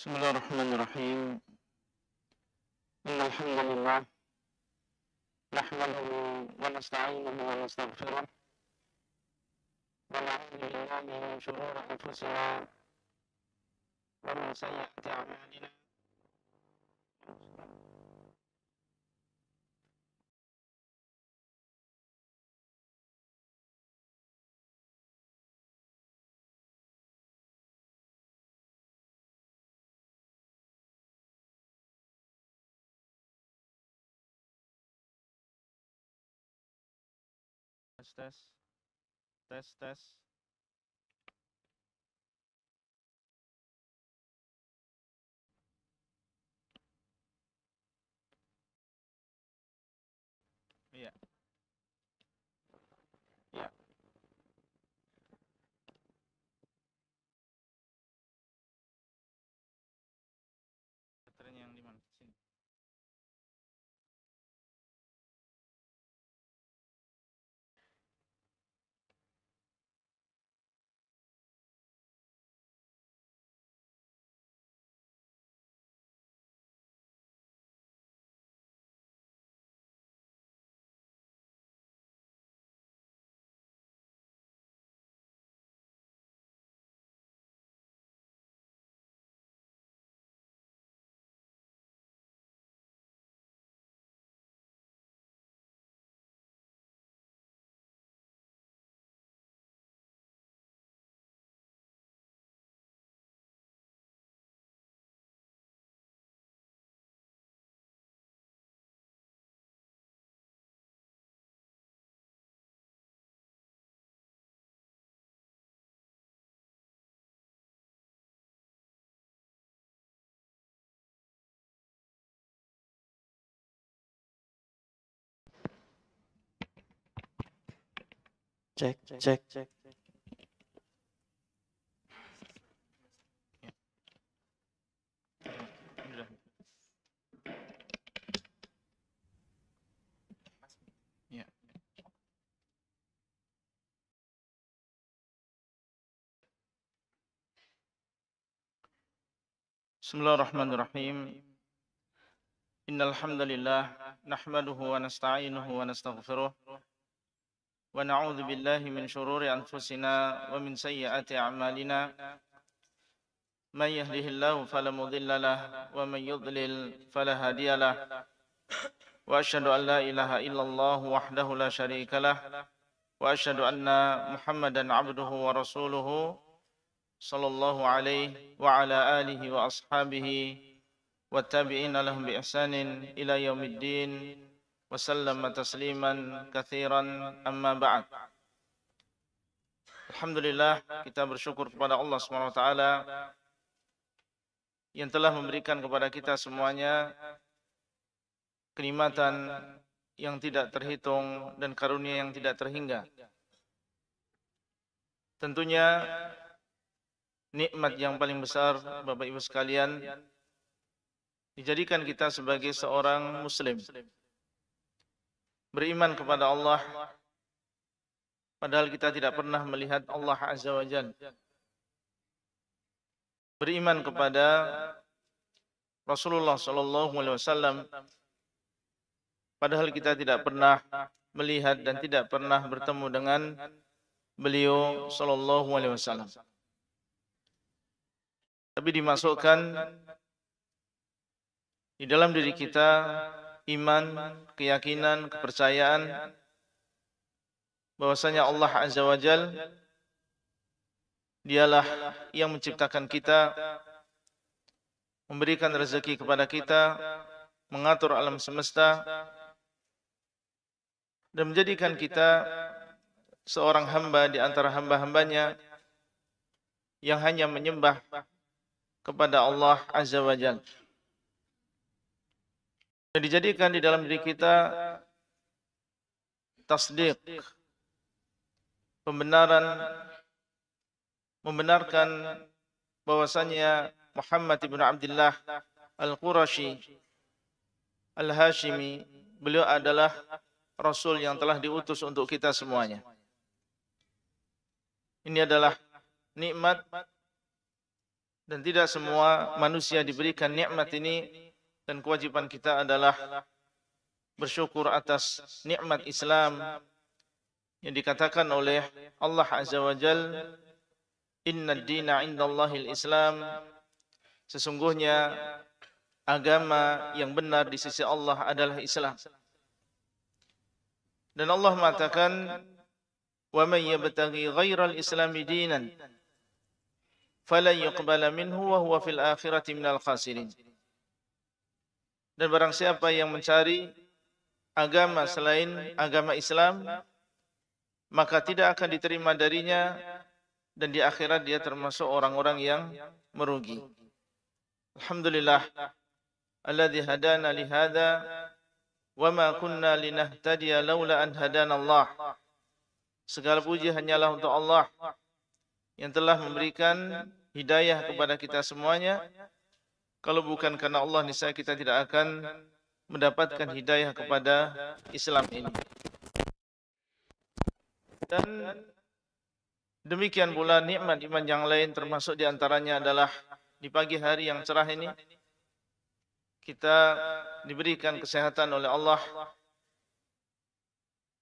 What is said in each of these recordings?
Bismillahirrahmanirrahim. Innal hamdalillah nahmaduhu wa nasta'inuhu wa nastaghfiruh wa na'udzu billahi min shururi anfusina wa min sayyiati a'malina. Tes tes tes. Iya. Iya. Baterainya yang di mana? Sini. Cek cek cek. Udah. Ya. Bismillahirrahmanirrahim. Innal hamdalillah nahmaduhu wa nasta'inuhu wa nastaghfiruh wa na'udzu billahi min shururi anfusina wa min sayyiati a'malina. من يهده الله فلا مضل له ومن يضلل فلا هادي له وأشهد أن لا إله إلا الله وحده لا شريك له وأشهد أن محمدا عبده ورسوله صلى الله عليه وعلى آله وأصحابه والتابعين لهم بإحسان إلى يوم الدين وسلم تسليما كثيرا أما بعد. Alhamdulillah, kita bersyukur kepada Allah SWT yang telah memberikan kepada kita semuanya kenikmatan yang tidak terhitung dan karunia yang tidak terhingga. Tentunya nikmat yang paling besar, Bapak Ibu sekalian, dijadikan kita sebagai seorang muslim, beriman kepada Allah, padahal kita tidak pernah melihat Allah Azza wa Jalla. Beriman kepada Rasulullah SAW, padahal kita tidak pernah melihat dan tidak pernah bertemu dengan beliau SAW. Tapi dimasukkan di dalam diri kita iman, keyakinan, kepercayaan bahwasanya Allah Azza wa Jalla Dialah yang menciptakan kita, memberikan rezeki kepada kita, mengatur alam semesta, dan menjadikan kita seorang hamba di antara hamba-hambanya yang hanya menyembah kepada Allah Azza wa Jalla. Dan dijadikan di dalam diri kita tasdiq, membenarkan bahwasanya Muhammad ibn Abdullah Al-Qurashi Al-Hashimi, beliau adalah Rasul yang telah diutus untuk kita semuanya. Ini adalah nikmat Dan tidak semua manusia diberikan nikmat ini, dan kewajiban kita adalah bersyukur atas nikmat Islam yang dikatakan oleh Allah Azza wa Jal, Inna ad-dina indallahil Islam, sesungguhnya agama yang benar di sisi Allah adalah Islam. Dan Allah mengatakan, wa man yabtaghi ghairal islami dinan falan yuqbala minhu wa huwa fil akhirati minal khasirin. Dan barang siapa yang mencari agama selain agama Islam, maka tidak akan diterima darinya, dan di akhirat dia termasuk orang-orang yang merugi. Alhamdulillah alladzi hadana li hadza wa ma kunna linahtadiya laula an hadana Allah. Segala puji hanyalah untuk Allah yang telah memberikan hidayah kepada kita semuanya. Kalau bukan karena Allah, niscaya kita tidak akan mendapatkan hidayah kepada Islam ini. Dan demikian pula nikmat iman yang lain, termasuk diantaranya adalah di pagi hari yang cerah ini kita diberikan kesehatan oleh Allah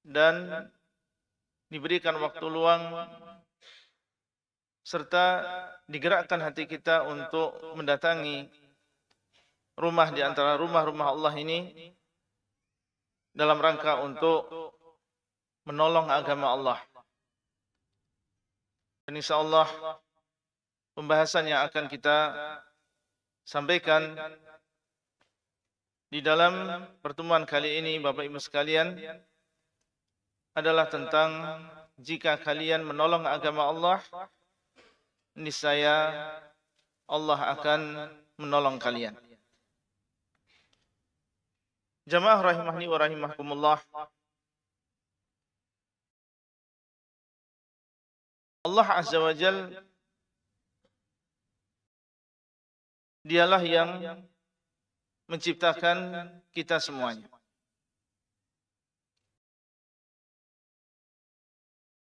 dan diberikan waktu luang, serta digerakkan hati kita untuk mendatangi rumah di antara rumah-rumah Allah ini dalam rangka untuk menolong agama Allah. Dan insyaallah pembahasan yang akan kita sampaikan di dalam pertemuan kali ini, Bapak Ibu sekalian, adalah tentang jika kalian menolong agama Allah, niscaya Allah akan menolong kalian. Jamaah rahimahni wa rahimakumullah. Allah Azza wa Jal, dialah yang menciptakan kita semuanya,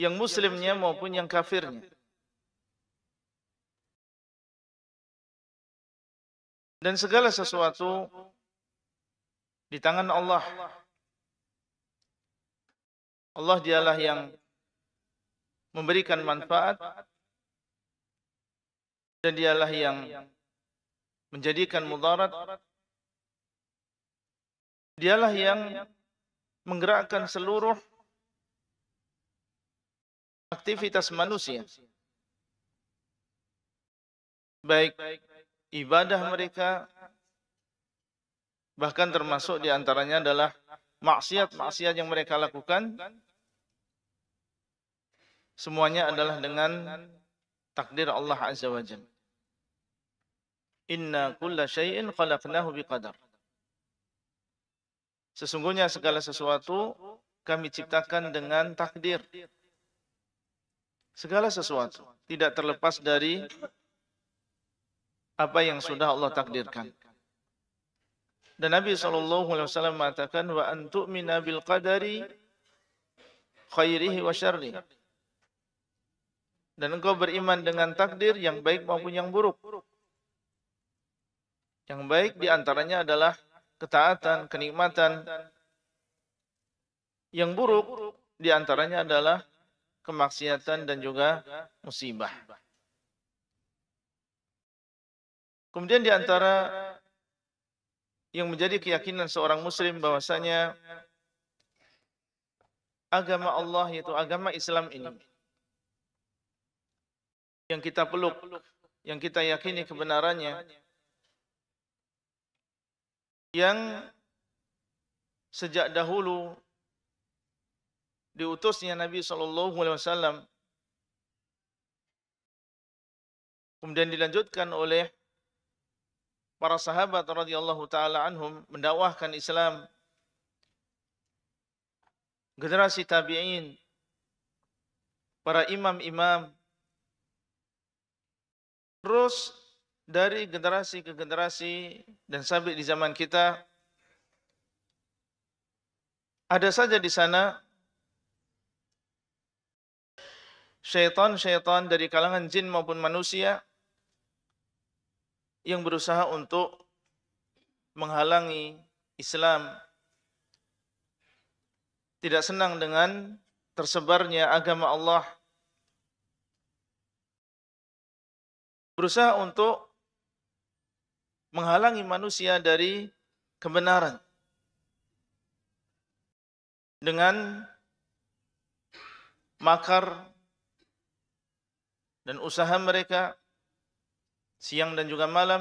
yang muslimnya maupun yang kafirnya. Dan segala sesuatu di tangan Allah. Allah dialah yang memberikan manfaat, dan dialah yang menjadikan mudarat. Dialah yang menggerakkan seluruh aktivitas manusia, baik ibadah mereka, bahkan termasuk di antaranya adalah maksiat-maksiat yang mereka lakukan, semuanya adalah dengan takdir Allah Azza wa Jalla. Inna kulla syai'in khalaqnahu biqadar. Sesungguhnya segala sesuatu kami ciptakan dengan takdir. Segala sesuatu tidak terlepas dari apa yang sudah Allah takdirkan. Dan Nabi SAW mengatakan, wa antu'mina bil qadari khairihi wa syarrihi. Dan engkau beriman dengan takdir yang baik maupun yang buruk. Yang baik diantaranya adalah ketaatan, kenikmatan. Yang buruk diantaranya adalah kemaksiatan dan juga musibah. Kemudian diantara yang menjadi keyakinan seorang muslim bahwasanya agama Allah, yaitu agama Islam ini, yang kita peluk, yang kita yakini kebenarannya, yang sejak dahulu diutusnya Nabi SAW, kemudian dilanjutkan oleh para sahabat radhiyallahu taala anhum mendakwahkan Islam, generasi tabi'in, para imam-imam, terus dari generasi ke generasi dan sampai di zaman kita, ada saja di sana syaitan-syaitan dari kalangan jin maupun manusia yang berusaha untuk menghalangi Islam, tidak senang dengan tersebarnya agama Allah, berusaha untuk menghalangi manusia dari kebenaran dengan makar dan usaha mereka siang dan juga malam,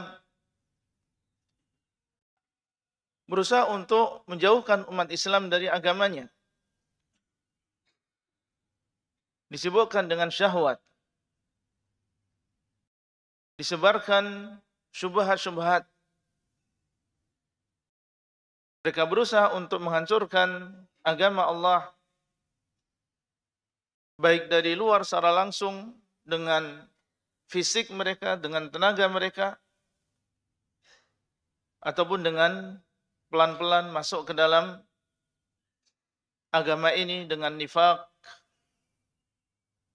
berusaha untuk menjauhkan umat Islam dari agamanya. Disibukkan dengan syahwat, disebarkan syubhat-syubhat. Mereka berusaha untuk menghancurkan agama Allah, baik dari luar secara langsung dengan fisik mereka, dengan tenaga mereka, ataupun dengan pelan-pelan masuk ke dalam agama ini dengan nifak,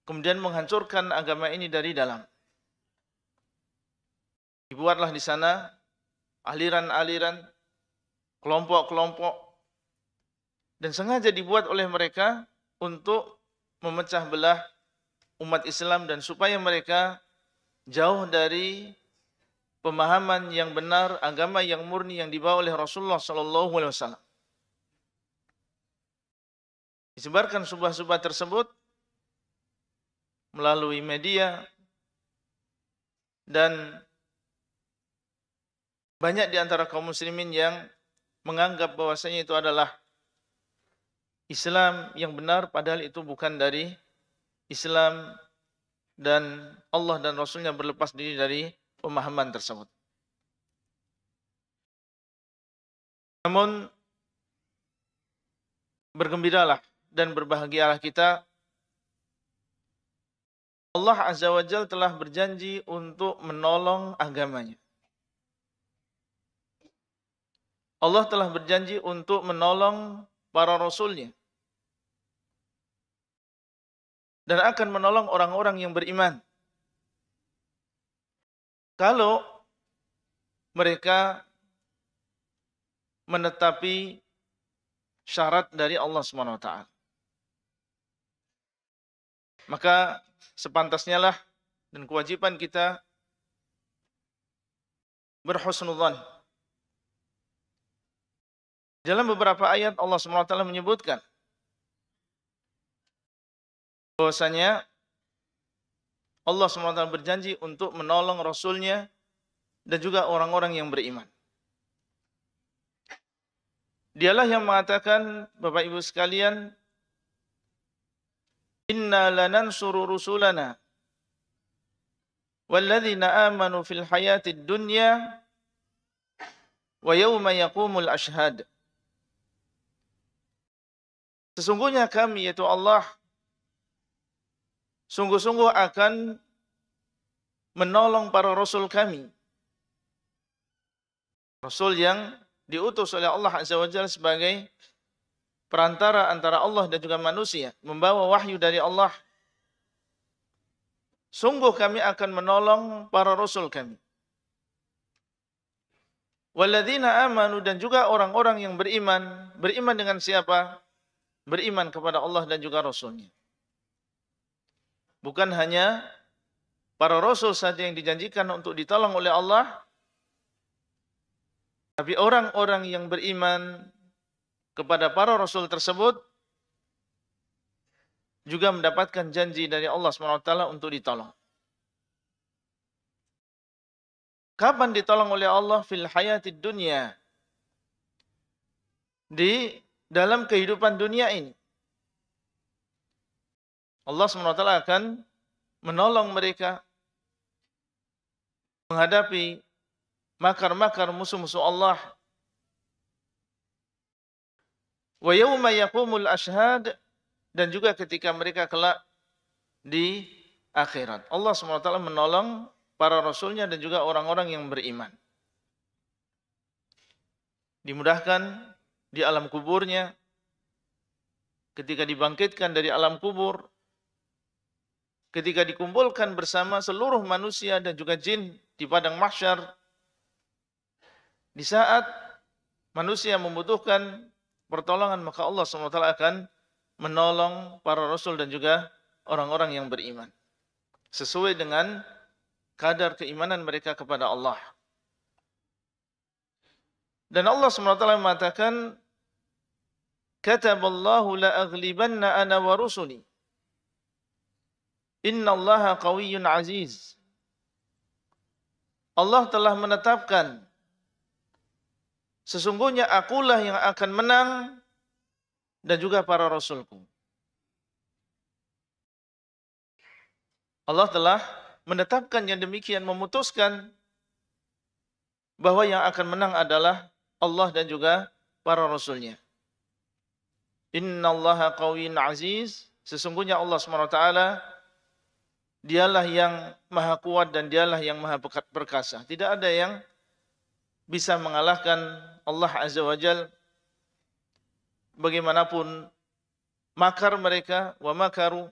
kemudian menghancurkan agama ini dari dalam. Dibuatlah di sana aliran-aliran, kelompok-kelompok, dan sengaja dibuat oleh mereka untuk memecah belah umat Islam dan supaya mereka jauh dari pemahaman yang benar, agama yang murni yang dibawa oleh Rasulullah SAW. Disebarkan subhat-subhat tersebut melalui media, dan banyak di antara kaum muslimin yang menganggap bahwasanya itu adalah Islam yang benar, padahal itu bukan dari Islam, dan Allah dan Rasulnya berlepas diri dari pemahaman tersebut. Namun bergembiralah dan berbahagialah kita, Allah Azza wa Jalla telah berjanji untuk menolong agamanya. Allah telah berjanji untuk menolong para rasulnya dan akan menolong orang-orang yang beriman kalau mereka menetapi syarat dari Allah Subhanahu wa taala. Maka sepantasnya lah dan kewajiban kita berhusnudzan. Dalam beberapa ayat Allah Subhanahu wa taala menyebutkan bahwasanya Allah Subhanahu wa taala berjanji untuk menolong Rasulnya dan juga orang-orang yang beriman. Dialah yang mengatakan, Bapak Ibu sekalian, inna lanansuru rusulana walladzina amanu fil hayatid dunya wa yawma yaqumul ashhad. Sesungguhnya kami, yaitu Allah, sungguh-sungguh akan menolong para rasul kami. Rasul yang diutus oleh Allah Azza wa Jalla sebagai perantara antara Allah dan juga manusia, membawa wahyu dari Allah. Sungguh kami akan menolong para rasul kami. Walladzina amanu, dan juga orang-orang yang beriman. Beriman dengan siapa? Beriman kepada Allah dan juga Rasulnya. Bukan hanya para rasul saja yang dijanjikan untuk ditolong oleh Allah, tapi orang-orang yang beriman kepada para rasul tersebut juga mendapatkan janji dari Allah SWT untuk ditolong. Kapan ditolong oleh Allah? Fil hayatid dunya, di dalam kehidupan dunia ini. Allah SWT akan menolong mereka menghadapi makar-makar musuh-musuh Allah. Wa yawma yaqumul ashhad, dan juga ketika mereka kelak di akhirat. Allah SWT menolong para rasulnya dan juga orang-orang yang beriman. Dimudahkan di alam kuburnya, ketika dibangkitkan dari alam kubur, ketika dikumpulkan bersama seluruh manusia dan juga jin di padang mahsyar, Di saat manusia membutuhkan pertolongan, maka Allah SWT akan menolong para rasul dan juga orang-orang yang beriman sesuai dengan kadar keimanan mereka kepada Allah. Dan Allah SWT mengatakan, kataballahu la aghlibanna ana wa rusuli innallaha qawiyyun aziz. Allah telah menetapkan, sesungguhnya akulah yang akan menang dan juga para rasulku. Allah telah menetapkan yang demikian, memutuskan bahwa yang akan menang adalah Allah dan juga para rasulnya. Innallaha qawiyyun aziz. Sesungguhnya Allah SWT dialah yang maha kuat dan dialah yang maha perkasa. Tidak ada yang bisa mengalahkan Allah Azza wa Jal. Bagaimanapun makar mereka, wa makaru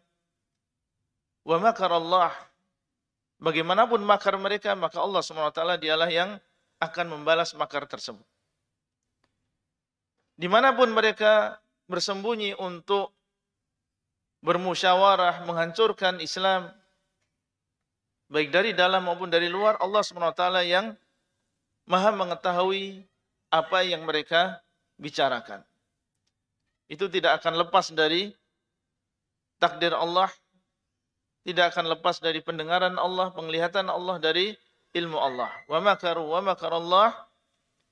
wa makar Allah. Bagaimanapun makar mereka, maka Allah SWT dialah yang akan membalas makar tersebut. Dimanapun mereka bersembunyi untuk bermusyawarah menghancurkan Islam, baik dari dalam maupun dari luar, Allah SWT yang maha mengetahui apa yang mereka bicarakan. Itu tidak akan lepas dari takdir Allah, tidak akan lepas dari pendengaran Allah, penglihatan Allah, dari ilmu Allah. Wa makaru wa makarallah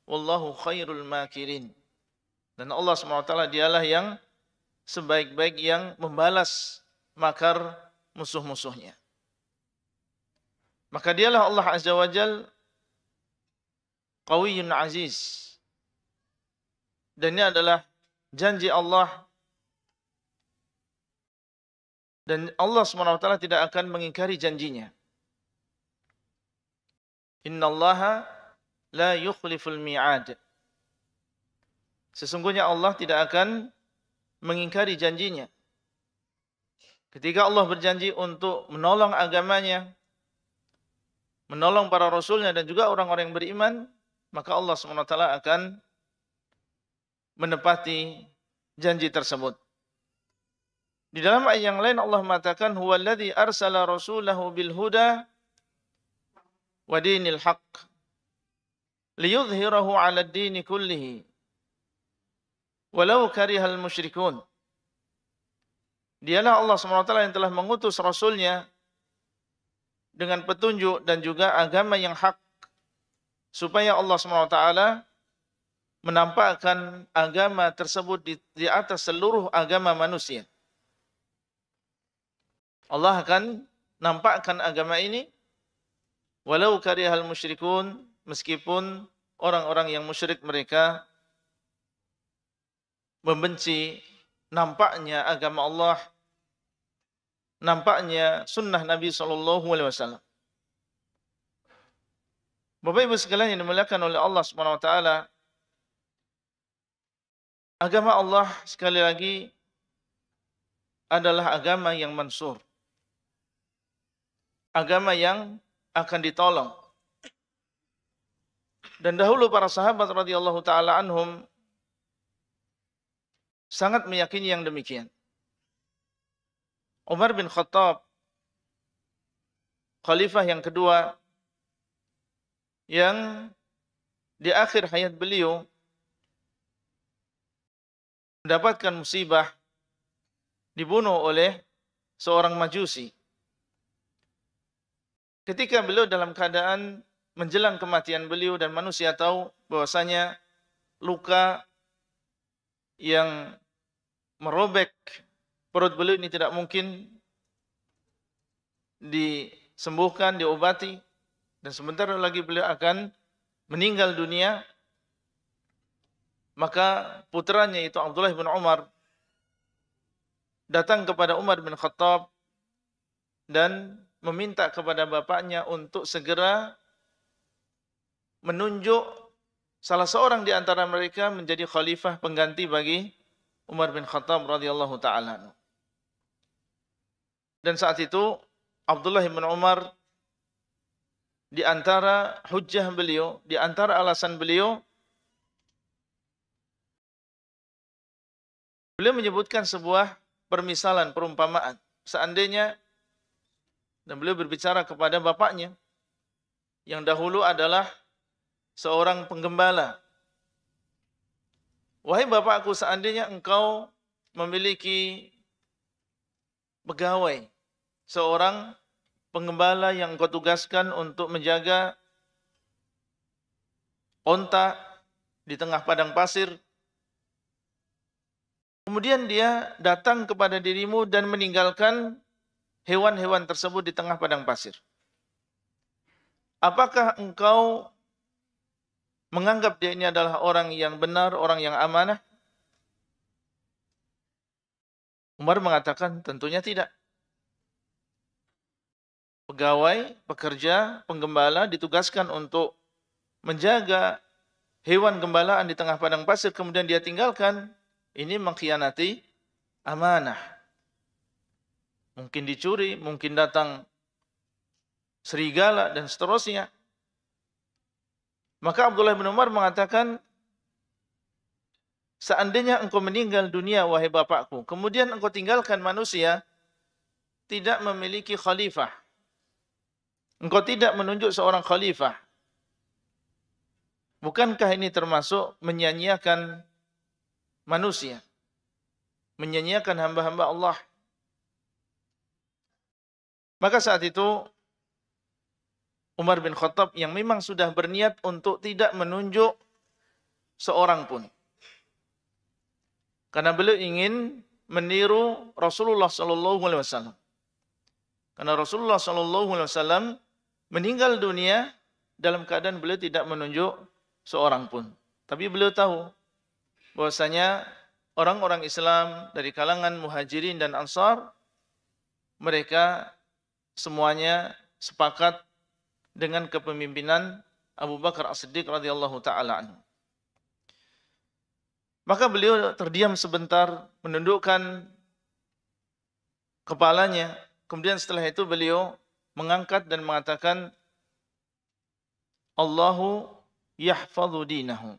wallahu khairul makirin. Dan Allah SWT dialah yang sebaik-baik yang membalas makar musuh-musuhnya. Maka dialah Allah Azza wa Jal Qawiyyun Aziz. Dan ini adalah janji Allah. Dan Allah SWT tidak akan mengingkari janjinya. Innallaha la yukhliful mi'ad. Sesungguhnya Allah tidak akan mengingkari janjinya. Ketika Allah berjanji untuk menolong agamanya, menolong para rasulnya dan juga orang-orang yang beriman, maka Allah SWT akan menepati janji tersebut. Di dalam ayat yang lain Allah mengatakan, huwallazi arsala rasulahu bil huda wa dinil haqq liyudhhirahu 'ala ad-dini kullihi walau karihal musyrikun. Dialah Allah SWT yang telah mengutus Rasulnya dengan petunjuk dan juga agama yang hak, supaya Allah SWT menampakkan agama tersebut di atas seluruh agama manusia. Allah akan nampakkan agama ini walau karihal musyrikun, meskipun orang-orang yang musyrik mereka membenci nampaknya agama Allah, nampaknya sunnah Nabi SAW. Bapak Ibu sekalian yang dimuliakan oleh Allah Subhanahu wa taala, agama Allah sekali lagi adalah agama yang mansur. Agama yang akan ditolong. Dan dahulu para sahabat radhiyallahu taala anhum sangat meyakini yang demikian. Umar bin Khattab, khalifah yang kedua, yang di akhir hayat beliau mendapatkan musibah, dibunuh oleh seorang majusi. Ketika beliau dalam keadaan menjelang kematian beliau dan manusia tahu bahwasanya luka yang merobek perut beliau ini tidak mungkin disembuhkan, diobati, dan sebentar lagi beliau akan meninggal dunia, maka putranya itu Abdullah bin Umar datang kepada Umar bin Khattab dan meminta kepada bapaknya untuk segera menunjuk salah seorang di antara mereka menjadi khalifah pengganti bagi Umar bin Khattab radhiyallahu taala. Dan saat itu Abdullah bin Umar di antara hujjah beliau, di antara alasan beliau, beliau menyebutkan sebuah permisalan, perumpamaan. Seandainya, dan beliau berbicara kepada bapaknya, yang dahulu adalah seorang penggembala. Wahai bapakku, seandainya engkau memiliki pegawai, seorang penggembala yang engkau tugaskan untuk menjaga onta di tengah padang pasir, kemudian dia datang kepada dirimu dan meninggalkan hewan-hewan tersebut di tengah padang pasir. Apakah engkau menganggap dia ini adalah orang yang benar, orang yang amanah? Umar mengatakan tentunya tidak. Pegawai, pekerja, penggembala ditugaskan untuk menjaga hewan gembalaan di tengah padang pasir, kemudian dia tinggalkan, ini mengkhianati amanah. Mungkin dicuri, mungkin datang serigala, dan seterusnya. Maka Abdullah bin Umar mengatakan, seandainya engkau meninggal dunia, wahai bapakku, kemudian engkau tinggalkan manusia, tidak memiliki khalifah. Engkau tidak menunjuk seorang khalifah. Bukankah ini termasuk menyanyiakan manusia? Menyanyiakan hamba-hamba Allah. Maka saat itu, Umar bin Khattab yang memang sudah berniat untuk tidak menunjuk seorang pun. Karena beliau ingin meniru Rasulullah SAW. Karena Rasulullah SAW meninggal dunia dalam keadaan beliau tidak menunjuk seorang pun. Tapi beliau tahu bahwasanya orang-orang Islam dari kalangan Muhajirin dan Ansar, mereka semuanya sepakat dengan kepemimpinan Abu Bakar As-Siddiq radhiyallahu taala anhu. Maka beliau terdiam sebentar, menundukkan kepalanya. Kemudian setelah itu beliau mengangkat dan mengatakan, Allahu yahfadhu dinahu.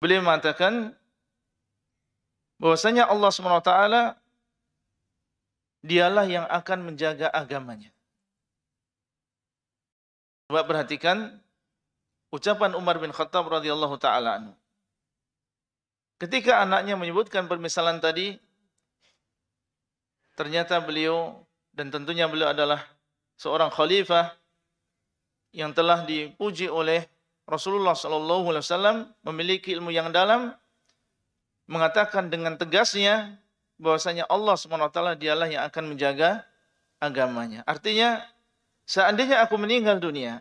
Beliau mengatakan bahwasanya Allah SWT dialah yang akan menjaga agamanya. Coba perhatikan ucapan Umar bin Khattab radhiyallahu taala anhu. Ketika anaknya menyebutkan permisalan tadi, ternyata beliau, dan tentunya beliau adalah seorang khalifah yang telah dipuji oleh Rasulullah SAW, memiliki ilmu yang dalam, mengatakan dengan tegasnya bahwasanya Allah SWT dialah yang akan menjaga agamanya. Artinya, seandainya aku meninggal dunia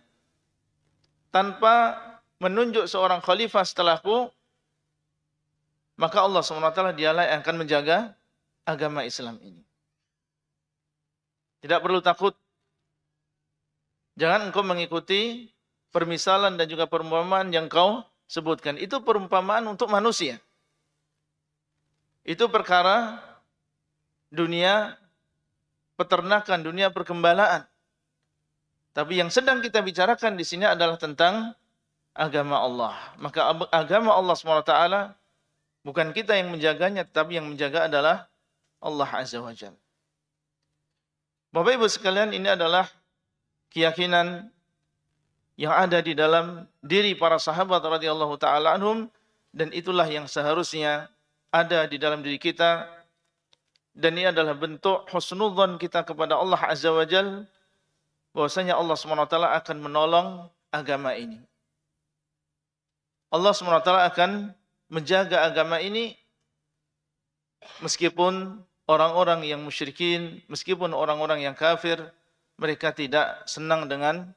tanpa menunjuk seorang khalifah setelahku, maka Allah SWT dialah yang akan menjaga agama Islam ini. Tidak perlu takut. Jangan engkau mengikuti permisalan dan juga perumpamaan yang kau sebutkan. Itu perumpamaan untuk manusia. Itu perkara dunia peternakan, dunia pergembalaan. Tapi yang sedang kita bicarakan di sini adalah tentang agama Allah. Maka agama Allah SWT bukan kita yang menjaganya, tetapi yang menjaga adalah Allah Azza wa Jalla. Bapak Ibu sekalian, ini adalah keyakinan yang ada di dalam diri para sahabat radhiyallahu taala anhum, dan itulah yang seharusnya ada di dalam diri kita. Dan ini adalah bentuk husnudzon kita kepada Allah Azza wa Jalla, bahwasanya Allah SWT akan menolong agama ini. Allah SWT akan menjaga agama ini meskipun orang-orang yang musyrikin, meskipun orang-orang yang kafir, mereka tidak senang dengan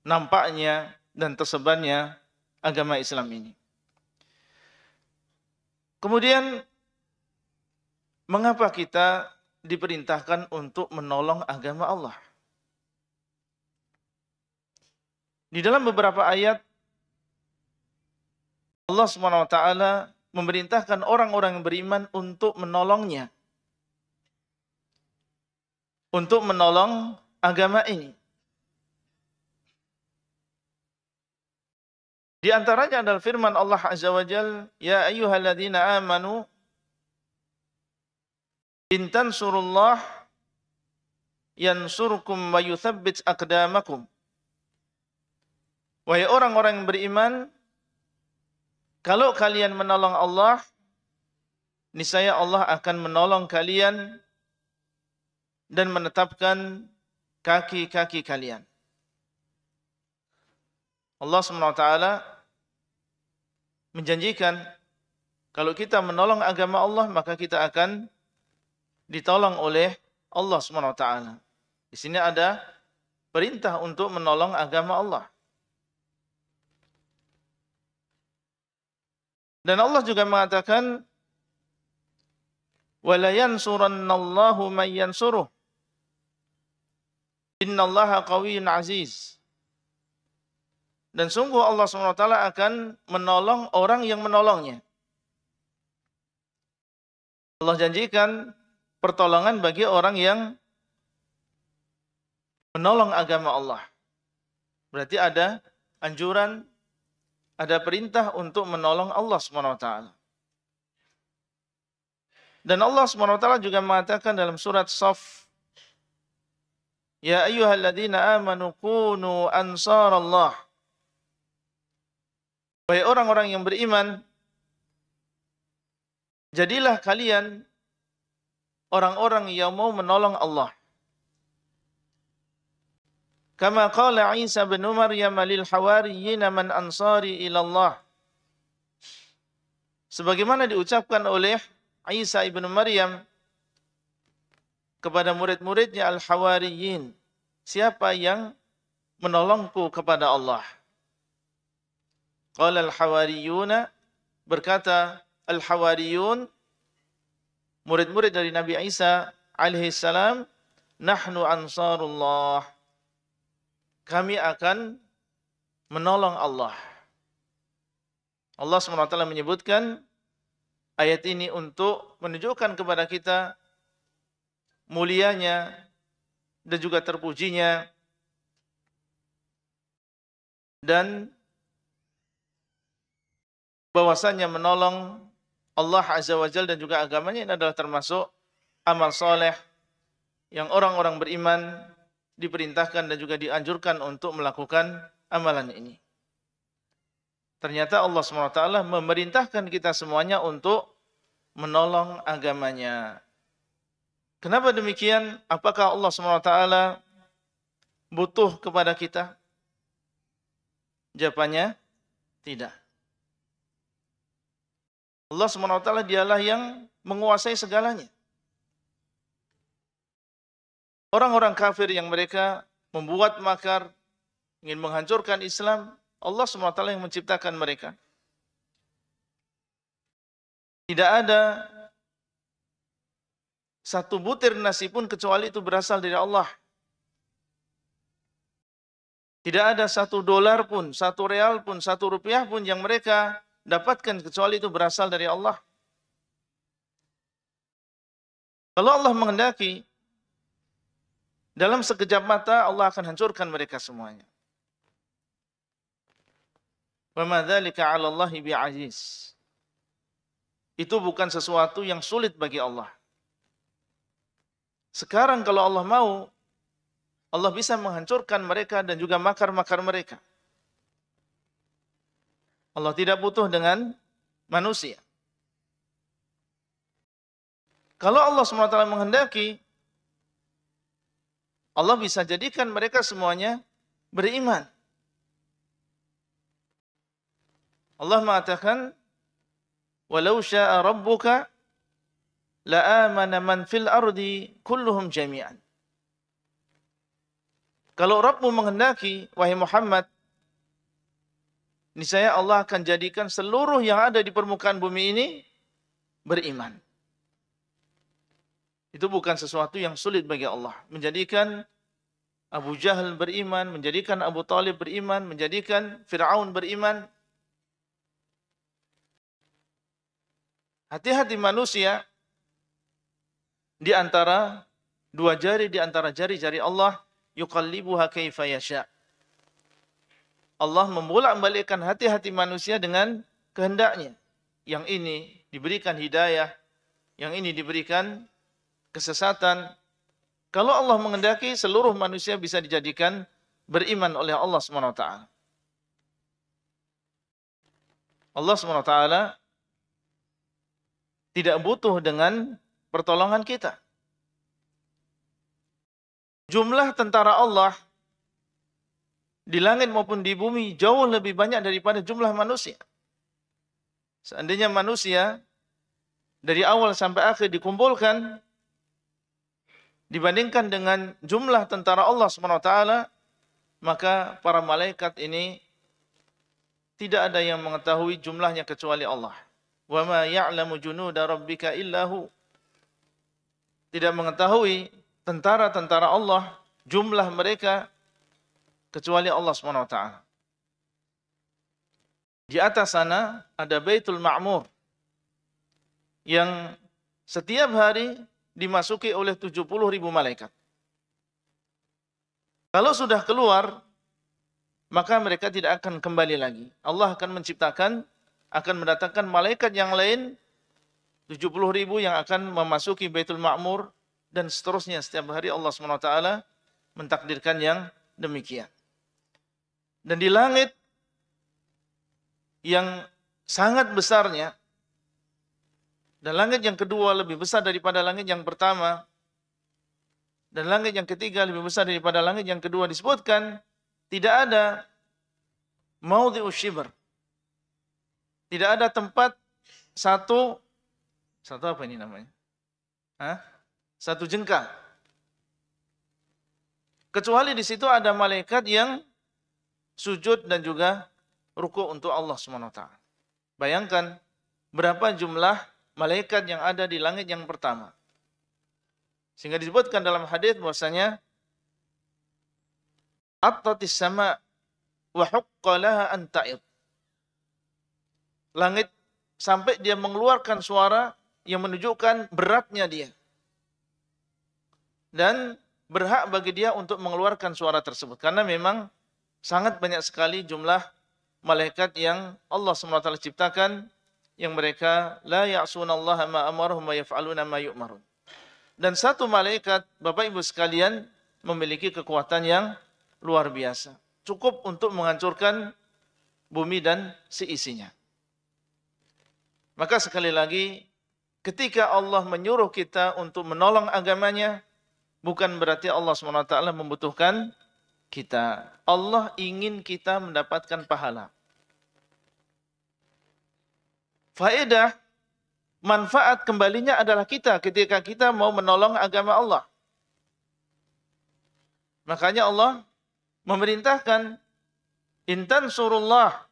nampaknya dan tersebarnya agama Islam ini. Kemudian, mengapa kita diperintahkan untuk menolong agama Allah? Di dalam beberapa ayat, Allah SWT memerintahkan orang-orang yang beriman untuk menolongnya. untuk menolong agama ini. Di antaranya adalah firman Allah Azza wa Jalla, "Ya ayyuhalladzina amanu in tansurullah yansurkum wa yutsabbit aqdamakum." Wahai orang-orang yang beriman, kalau kalian menolong Allah, niscaya Allah akan menolong kalian dan menetapkan kaki-kaki kalian. Allah SWT menjanjikan kalau kita menolong agama Allah, maka kita akan ditolong oleh Allah SWT. Di sini ada perintah untuk menolong agama Allah. Dan Allah juga mengatakan, وَلَا يَنْصُرَنَّ اللَّهُ مَنْ يَنْصُرُهُ إِنَّ اللَّهَ قَوِيٌّ عَزِيزٌ. Dan sungguh Allah SWT akan menolong orang yang menolongnya. Allah janjikan pertolongan bagi orang yang menolong agama Allah. Berarti ada anjuran, ada perintah untuk menolong Allah SWT. Dan Allah SWT juga mengatakan dalam surat Shaf, "Ya ayyuhalladzina amanu kunu ansarallah." Wahai orang-orang yang beriman, jadilah kalian orang-orang yang mau menolong Allah. Kama qala Isa bin Maryam lil hawariyyin man ansari ila Allah. Sebagaimana diucapkan oleh Isa ibn Maryam kepada murid-muridnya al-hawariyyin, siapa yang menolongku kepada Allah? Qala al-hawariyuna, berkata al-hawariyun, murid-murid dari Nabi Isa alaihi salam, nahnu ansarullah, kami akan menolong Allah. Allah SWT menyebutkan ayat ini untuk menunjukkan kepada kita mulianya dan juga terpujinya dan bahwasanya menolong Allah Azza wa Jalla dan juga agamanya ini adalah termasuk amal soleh yang orang-orang beriman diperintahkan dan juga dianjurkan untuk melakukan amalan ini. Ternyata Allah SWT memerintahkan kita semuanya untuk menolong agamanya. Kenapa demikian? Apakah Allah SWT butuh kepada kita? Jawabannya, tidak. Allah SWT dialah yang menguasai segalanya. Orang-orang kafir yang mereka membuat makar, ingin menghancurkan Islam, Allah SWT yang menciptakan mereka. Tidak ada satu butir nasi pun kecuali itu berasal dari Allah. Tidak ada $1 pun, $1 pun, $1 pun yang mereka dapatkan kecuali itu berasal dari Allah. Kalau Allah menghendaki, dalam sekejap mata Allah akan hancurkan mereka semuanya. Wa ma dzalika 'ala Allahi bi'aziz. Itu bukan sesuatu yang sulit bagi Allah. Sekarang kalau Allah mau, Allah bisa menghancurkan mereka dan juga makar-makar mereka. Allah tidak butuh dengan manusia. Kalau Allah SWT menghendaki, Allah bisa jadikan mereka semuanya beriman. Allah mengatakan, "Walau syaa rabbuka la'amana man fil ardi kulluhum jami'an." Kalau Rabbmu menghendaki, wahai Muhammad, niscaya Allah akan jadikan seluruh yang ada di permukaan bumi ini beriman. Itu bukan sesuatu yang sulit bagi Allah. Menjadikan Abu Jahal beriman, menjadikan Abu Talib beriman, menjadikan Fir'aun beriman. Hati-hati manusia di antara dua jari di antara jari-jari Allah, yuqallibuha kaifa yasha. Allah membolak-balikkan hati-hati manusia dengan kehendaknya. Yang ini diberikan hidayah, yang ini diberikan kesesatan. Kalau Allah menghendaki, seluruh manusia bisa dijadikan beriman oleh Allah SWT. Allah SWT tidak butuh dengan pertolongan kita. Jumlah tentara Allah di langit maupun di bumi jauh lebih banyak daripada jumlah manusia. Seandainya manusia dari awal sampai akhir dikumpulkan, dibandingkan dengan jumlah tentara Allah SWT, maka para malaikat ini tidak ada yang mengetahui jumlahnya kecuali Allah. Wa ma ya'lamu junuda rabbika illahu. Tidak mengetahui tentara-tentara Allah, jumlah mereka, kecuali Allah SWT. Di atas sana ada Baitul Ma'mur yang setiap hari dimasuki oleh 70.000 malaikat. Kalau sudah keluar, maka mereka tidak akan kembali lagi. Allah akan menciptakan, akan mendatangkan malaikat yang lain, 70.000 yang akan memasuki Baitul Ma'mur, dan seterusnya. Setiap hari Allah SWT mentakdirkan yang demikian. Dan di langit yang sangat besarnya, dan langit yang kedua lebih besar daripada langit yang pertama, dan langit yang ketiga lebih besar daripada langit yang kedua, disebutkan tidak ada maudhi'u syibr. Tidak ada tempat satu apa ini namanya? Satu jengkal. Kecuali di situ ada malaikat yang sujud dan juga rukuk untuk Allah SWT. Bayangkan berapa jumlah malaikat yang ada di langit yang pertama. Sehingga disebutkan dalam hadis bahwasanya attatis sama wa haqqa laha an ta'id. Langit sampai dia mengeluarkan suara yang menunjukkan beratnya dia. Dan berhak bagi dia untuk mengeluarkan suara tersebut. Karena memang sangat banyak sekali jumlah malaikat yang Allah SWT ciptakan, yang mereka la ya'sunallaha ma amarahum wa yaf'aluna ma yu'marun. Dan satu malaikat, Bapak Ibu sekalian, memiliki kekuatan yang luar biasa. Cukup untuk menghancurkan bumi dan seisinya. Maka sekali lagi, ketika Allah menyuruh kita untuk menolong agamanya, bukan berarti Allah SWT membutuhkan kita. Allah ingin kita mendapatkan pahala. Faedah, manfaat kembalinya adalah kita ketika kita mau menolong agama Allah. Makanya Allah memerintahkan, intan surullah.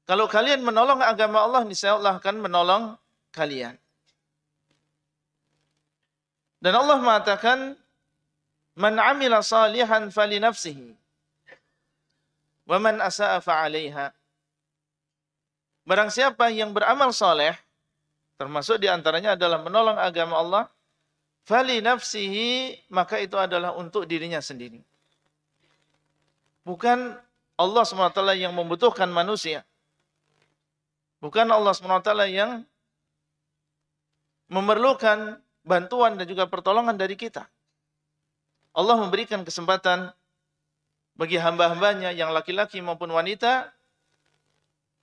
Kalau kalian menolong agama Allah, niscaya Allah akan menolong kalian. Dan Allah mengatakan, man amila salihan fali nafsihi, wa man asa'a fa'alaiha. Barang siapa yang beramal saleh, termasuk diantaranya adalah menolong agama Allah, fali nafsihi, maka itu adalah untuk dirinya sendiri. Bukan Allah SWT yang membutuhkan manusia. Bukan Allah SWT yang memerlukan bantuan dan juga pertolongan dari kita. Allah memberikan kesempatan bagi hamba-hambanya yang laki-laki maupun wanita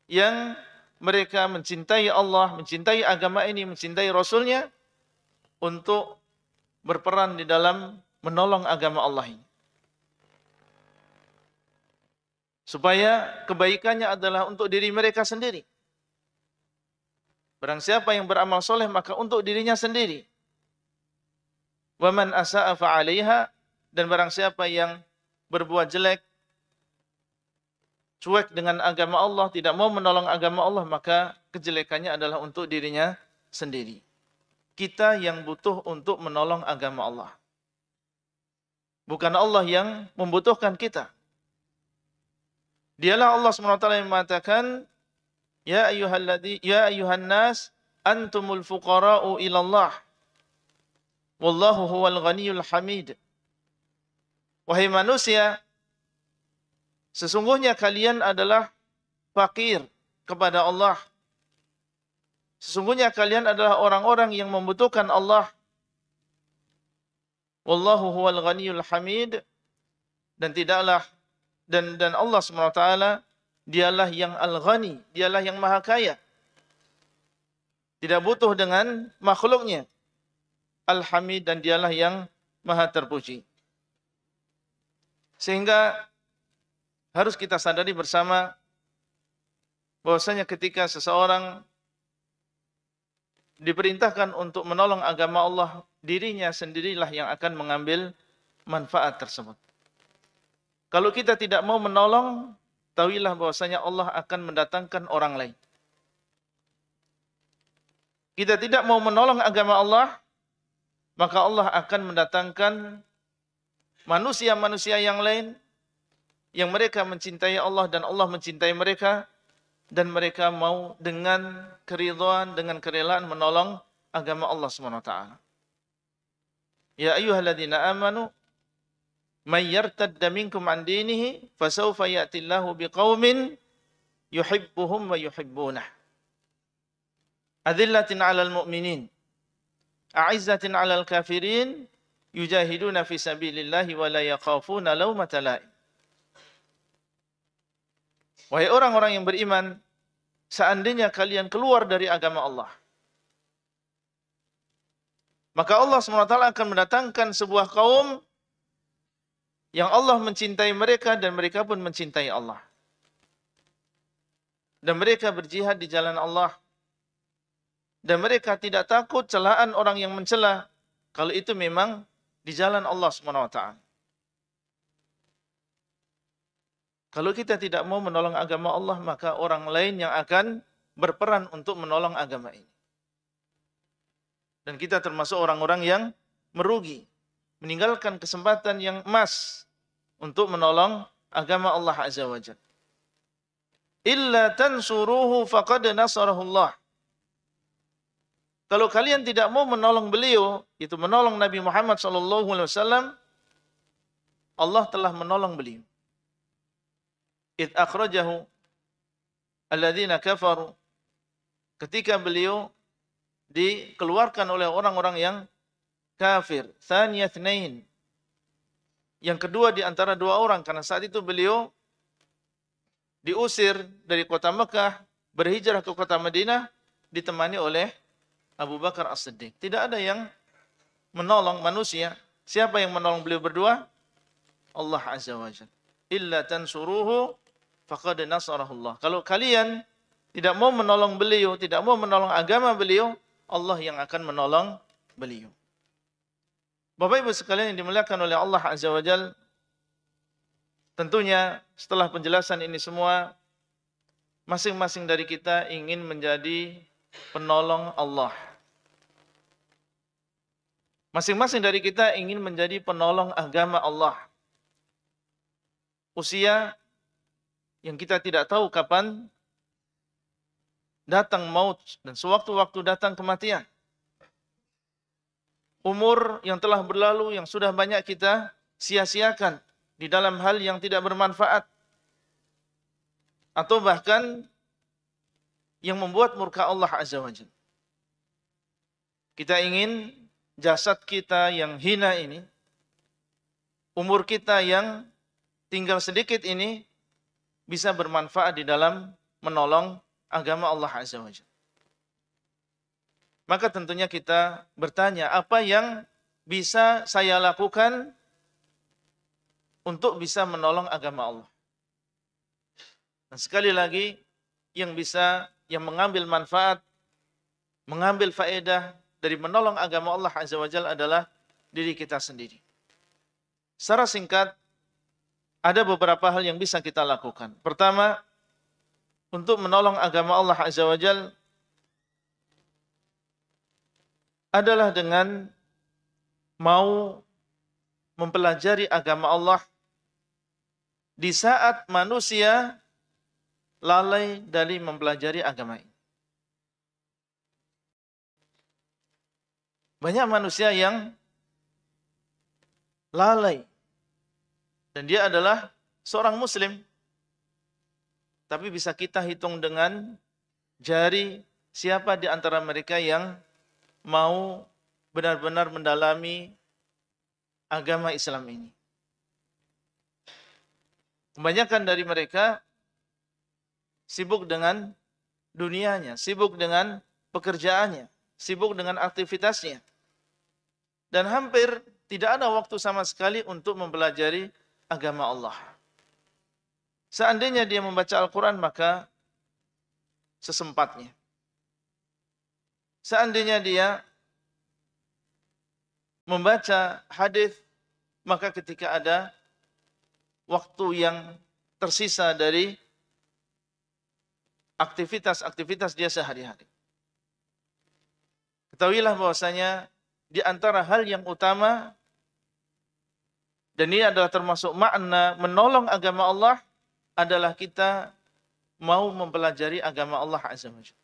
yang mereka mencintai Allah, mencintai agama ini, mencintai Rasulnya, untuk berperan di dalam menolong agama Allah ini. Supaya kebaikannya adalah untuk diri mereka sendiri. Barang siapa yang beramal soleh, maka untuk dirinya sendiri. Wa man asa'a fa'alaiha, dan barang siapa yang berbuat jelek, cuek dengan agama Allah, tidak mau menolong agama Allah, maka kejelekannya adalah untuk dirinya sendiri. Kita yang butuh untuk menolong agama Allah. Bukan Allah yang membutuhkan kita. Dialah Allah SWT yang mengatakan, Ya ayyuhan nas, antumul fuqara'u ilallah. Wallahu huwal ghaniyul hamid. Wahai manusia, sesungguhnya kalian adalah fakir kepada Allah. Sesungguhnya kalian adalah orang-orang yang membutuhkan Allah. Wallahu huwal ghaniyul hamid. Dan tidaklah dan Allah SWT dialah yang al-ghani, dialah yang maha kaya. Tidak butuh dengan makhluknya. Al-hamid, dan dialah yang maha terpuji. Sehingga harus kita sadari bersama bahwasanya ketika seseorang diperintahkan untuk menolong agama Allah, dirinya sendirilah yang akan mengambil manfaat tersebut. Kalau kita tidak mau menolong, tahuilah bahwasanya Allah akan mendatangkan orang lain. Kita tidak mau menolong agama Allah, maka Allah akan mendatangkan manusia-manusia yang lain yang mereka mencintai Allah dan Allah mencintai mereka, dan mereka mau dengan keridhaan, dengan kerelaan menolong agama Allah SWT. Ya ayyuhalladzina amanu may yartadda minkum an dinihi fasawfa ya'tillahu biqaumin yuhibbuhum wa yuhibbunah. Adillatin 'alal mu'minin, a'izzatin 'alal kafirin, yujahiduna fi sabilillahi wa la yakhafuna laumata la'im. Wahai orang-orang yang beriman, seandainya kalian keluar dari agama Allah, maka Allah SWT akan mendatangkan sebuah kaum yang Allah mencintai mereka dan mereka pun mencintai Allah. Dan mereka berjihad di jalan Allah. Dan mereka tidak takut celaan orang yang mencela, kalau itu memang di jalan Allah SWT. Kalau kita tidak mau menolong agama Allah, maka orang lain yang akan berperan untuk menolong agama ini. Dan kita termasuk orang-orang yang merugi, meninggalkan kesempatan yang emas untuk menolong agama Allah Azza wa Jalla. Illa tansuruhu faqad nasarahullah. Kalau kalian tidak mau menolong beliau, itu menolong Nabi Muhammad SAW, Allah telah menolong beliau. Id akhrajahu alladzina kafaru, ketika beliau dikeluarkan oleh orang-orang yang kafir. Thaniya thnain, yang kedua di antara dua orang, karena saat itu beliau diusir dari kota Mekah, berhijrah ke kota Madinah, ditemani oleh Abu Bakar As-Siddiq. Tidak ada yang menolong manusia. Siapa yang menolong beliau berdua? Allah Azza wa Jalla. Illa tansuruhu faqad nasarahullah. Kalau kalian tidak mau menolong beliau, tidak mau menolong agama beliau, Allah yang akan menolong beliau. Bapak Ibu sekalian yang dimuliakan oleh Allah Azza wa Jalla, tentunya setelah penjelasan ini semua, masing-masing dari kita ingin menjadi penolong Allah. Masing-masing dari kita ingin menjadi penolong agama Allah. Usia yang kita tidak tahu kapan datang maut, dan sewaktu-waktu datang kematian. Umur yang telah berlalu yang sudah banyak kita sia-siakan di dalam hal yang tidak bermanfaat, atau bahkan yang membuat murka Allah Azza wa Jalla. Kita ingin jasad kita yang hina ini, umur kita yang tinggal sedikit ini, bisa bermanfaat di dalam menolong agama Allah Azza wa Jalla. Maka tentunya kita bertanya, apa yang bisa saya lakukan untuk bisa menolong agama Allah? Dan sekali lagi, yang mengambil manfaat, mengambil faedah dari menolong agama Allah Azza wa Jalla adalah diri kita sendiri. Secara singkat, ada beberapa hal yang bisa kita lakukan. Pertama, untuk menolong agama Allah Azza wa Jalla adalah dengan mau mempelajari agama Allah di saat manusia lalai dari mempelajari agama ini. Banyak manusia yang lalai. Dan dia adalah seorang muslim. Tapi bisa kita hitung dengan jari siapa di antara mereka yang mau benar-benar mendalami agama Islam ini. Kebanyakan dari mereka sibuk dengan dunianya, sibuk dengan pekerjaannya, sibuk dengan aktivitasnya. Dan hampir tidak ada waktu sama sekali untuk mempelajari agama Allah. Seandainya dia membaca Al-Quran, maka sesempatnya. Seandainya dia membaca hadis, maka ketika ada waktu yang tersisa dari aktivitas-aktivitas dia sehari-hari. Ketahuilah bahwasanya di antara hal yang utama, dan ini adalah termasuk makna menolong agama Allah, adalah kita mau mempelajari agama Allah Azza wa Jalla.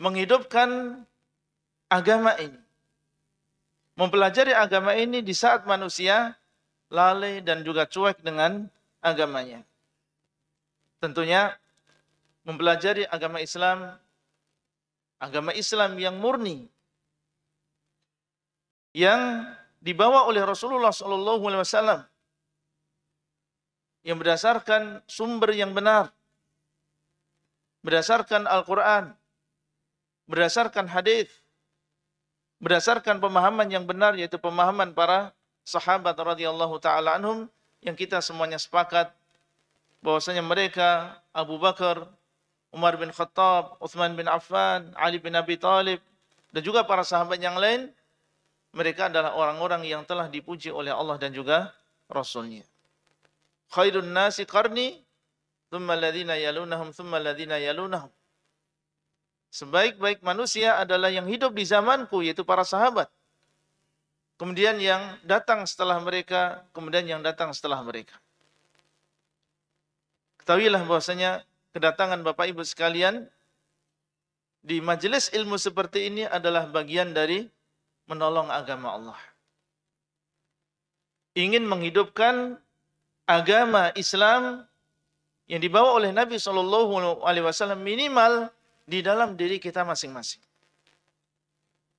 Menghidupkan agama ini. Mempelajari agama ini di saat manusia lalai dan juga cuek dengan agamanya. Tentunya mempelajari agama Islam yang murni, yang dibawa oleh Rasulullah SAW, yang berdasarkan sumber yang benar, berdasarkan Al-Quran, berdasarkan hadis, berdasarkan pemahaman yang benar, yaitu pemahaman para sahabat radhiyallahu taala anhum, yang kita semuanya sepakat bahwasanya mereka, Abu Bakar, Umar bin Khattab, Utsman bin Affan, Ali bin Abi Thalib, dan juga para sahabat yang lain, mereka adalah orang-orang yang telah dipuji oleh Allah dan juga Rasul-Nya. Khairun nasi qarni, thumma alladhina yalunahum, thumma alladhina yalunahum. Sebaik-baik manusia adalah yang hidup di zamanku, yaitu para sahabat. Kemudian yang datang setelah mereka, kemudian yang datang setelah mereka. Ketahuilah bahwasanya kedatangan Bapak Ibu sekalian di majelis ilmu seperti ini adalah bagian dari menolong agama Allah. Ingin menghidupkan agama Islam yang dibawa oleh Nabi SAW minimal di dalam diri kita masing-masing.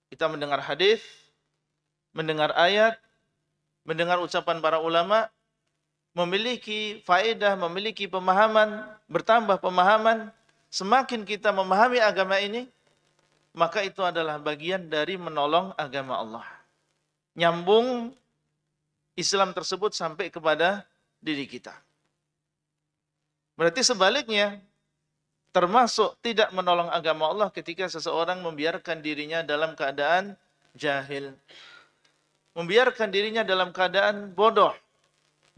Kita mendengar hadis, mendengar ayat, mendengar ucapan para ulama, memiliki faedah, memiliki pemahaman, bertambah pemahaman. Semakin kita memahami agama ini, maka itu adalah bagian dari menolong agama Allah. Nyambung Islam tersebut sampai kepada diri kita. Berarti sebaliknya, termasuk tidak menolong agama Allah ketika seseorang membiarkan dirinya dalam keadaan jahil. Membiarkan dirinya dalam keadaan bodoh.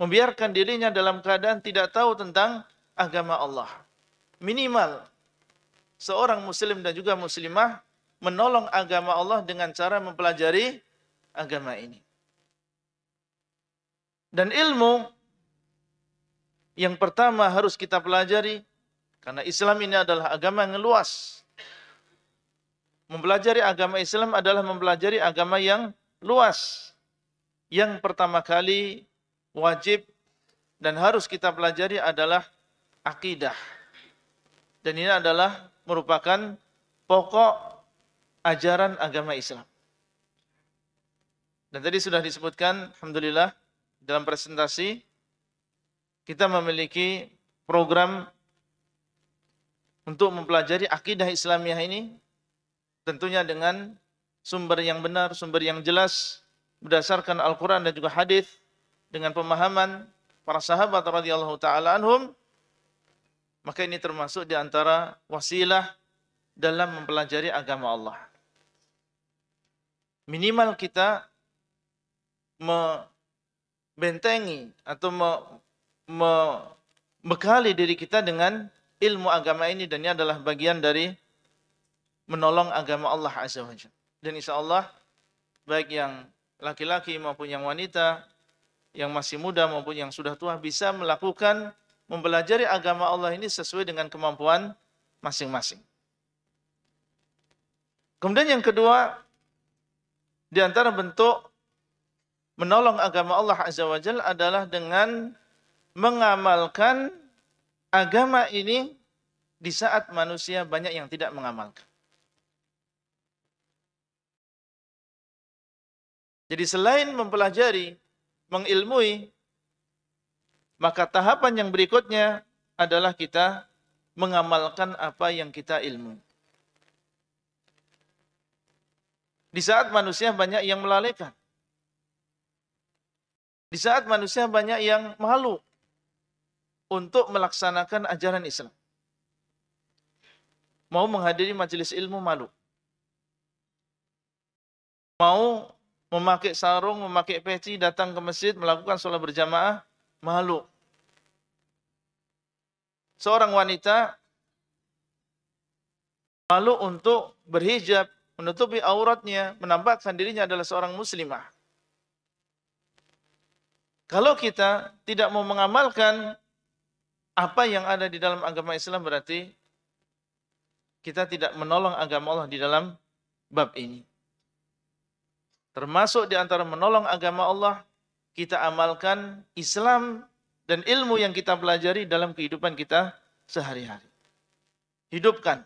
Membiarkan dirinya dalam keadaan tidak tahu tentang agama Allah. Minimal, seorang muslim dan juga muslimah menolong agama Allah dengan cara mempelajari agama ini. Dan ilmu yang pertama harus kita pelajari, karena Islam ini adalah agama yang luas. Mempelajari agama Islam adalah mempelajari agama yang luas. Yang pertama kali wajib dan harus kita pelajari adalah akidah. Dan ini adalah merupakan pokok ajaran agama Islam. Dan tadi sudah disebutkan, alhamdulillah, dalam presentasi, kita memiliki program untuk mempelajari akidah Islamiyah ini, tentunya dengan sumber yang benar, sumber yang jelas, berdasarkan Al-Quran dan juga hadis, dengan pemahaman para sahabat radhiyallahu taala anhum. Maka ini termasuk di antara wasilah dalam mempelajari agama Allah. Minimal kita membentengi atau membekali diri kita dengan ilmu agama ini, dan ini adalah bagian dari menolong agama Allah Azza wa Jalla. Dan insya Allah, baik yang laki-laki maupun yang wanita, yang masih muda maupun yang sudah tua, bisa melakukan mempelajari agama Allah ini sesuai dengan kemampuan masing-masing. Kemudian yang kedua, di antara bentuk menolong agama Allah Azza wa Jalla adalah dengan mengamalkan agama ini di saat manusia banyak yang tidak mengamalkan. Jadi selain mempelajari, mengilmui, maka tahapan yang berikutnya adalah kita mengamalkan apa yang kita ilmu. Di saat manusia banyak yang melalaikan. Di saat manusia banyak yang malu untuk melaksanakan ajaran Islam. Mau menghadiri majelis ilmu malu. Mau memakai sarung, memakai peci, datang ke masjid, melakukan sholat berjamaah, malu. Seorang wanita malu untuk berhijab, menutupi auratnya, menampakkan dirinya adalah seorang muslimah. Kalau kita tidak mau mengamalkan apa yang ada di dalam agama Islam, berarti kita tidak menolong agama Allah di dalam bab ini. Termasuk di antara menolong agama Allah, kita amalkan Islam dan ilmu yang kita pelajari dalam kehidupan kita sehari-hari. Hidupkan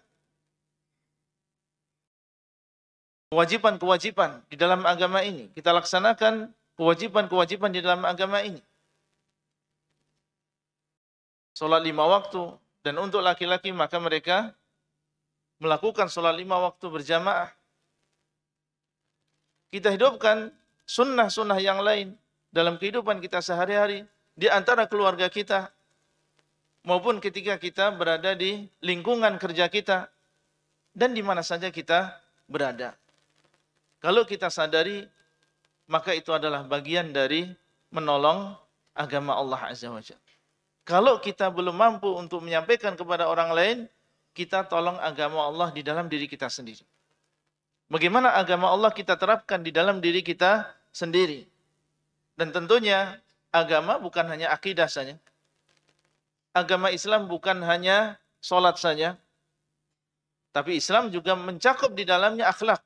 kewajiban-kewajiban di dalam agama ini. Kita laksanakan kewajiban-kewajiban di dalam agama ini. Sholat 5 waktu. Dan untuk laki-laki maka mereka melakukan sholat 5 waktu berjamaah. Kita hidupkan sunnah-sunnah yang lain dalam kehidupan kita sehari-hari. Di antara keluarga kita. Maupun ketika kita berada di lingkungan kerja kita. Dan di mana saja kita berada. Kalau kita sadari, maka itu adalah bagian dari menolong agama Allah Azza wa Jalla. Kalau kita belum mampu untuk menyampaikan kepada orang lain, kita tolong agama Allah di dalam diri kita sendiri. Bagaimana agama Allah kita terapkan di dalam diri kita sendiri. Dan tentunya agama bukan hanya akidah saja. Agama Islam bukan hanya sholat saja. Tapi Islam juga mencakup di dalamnya akhlak.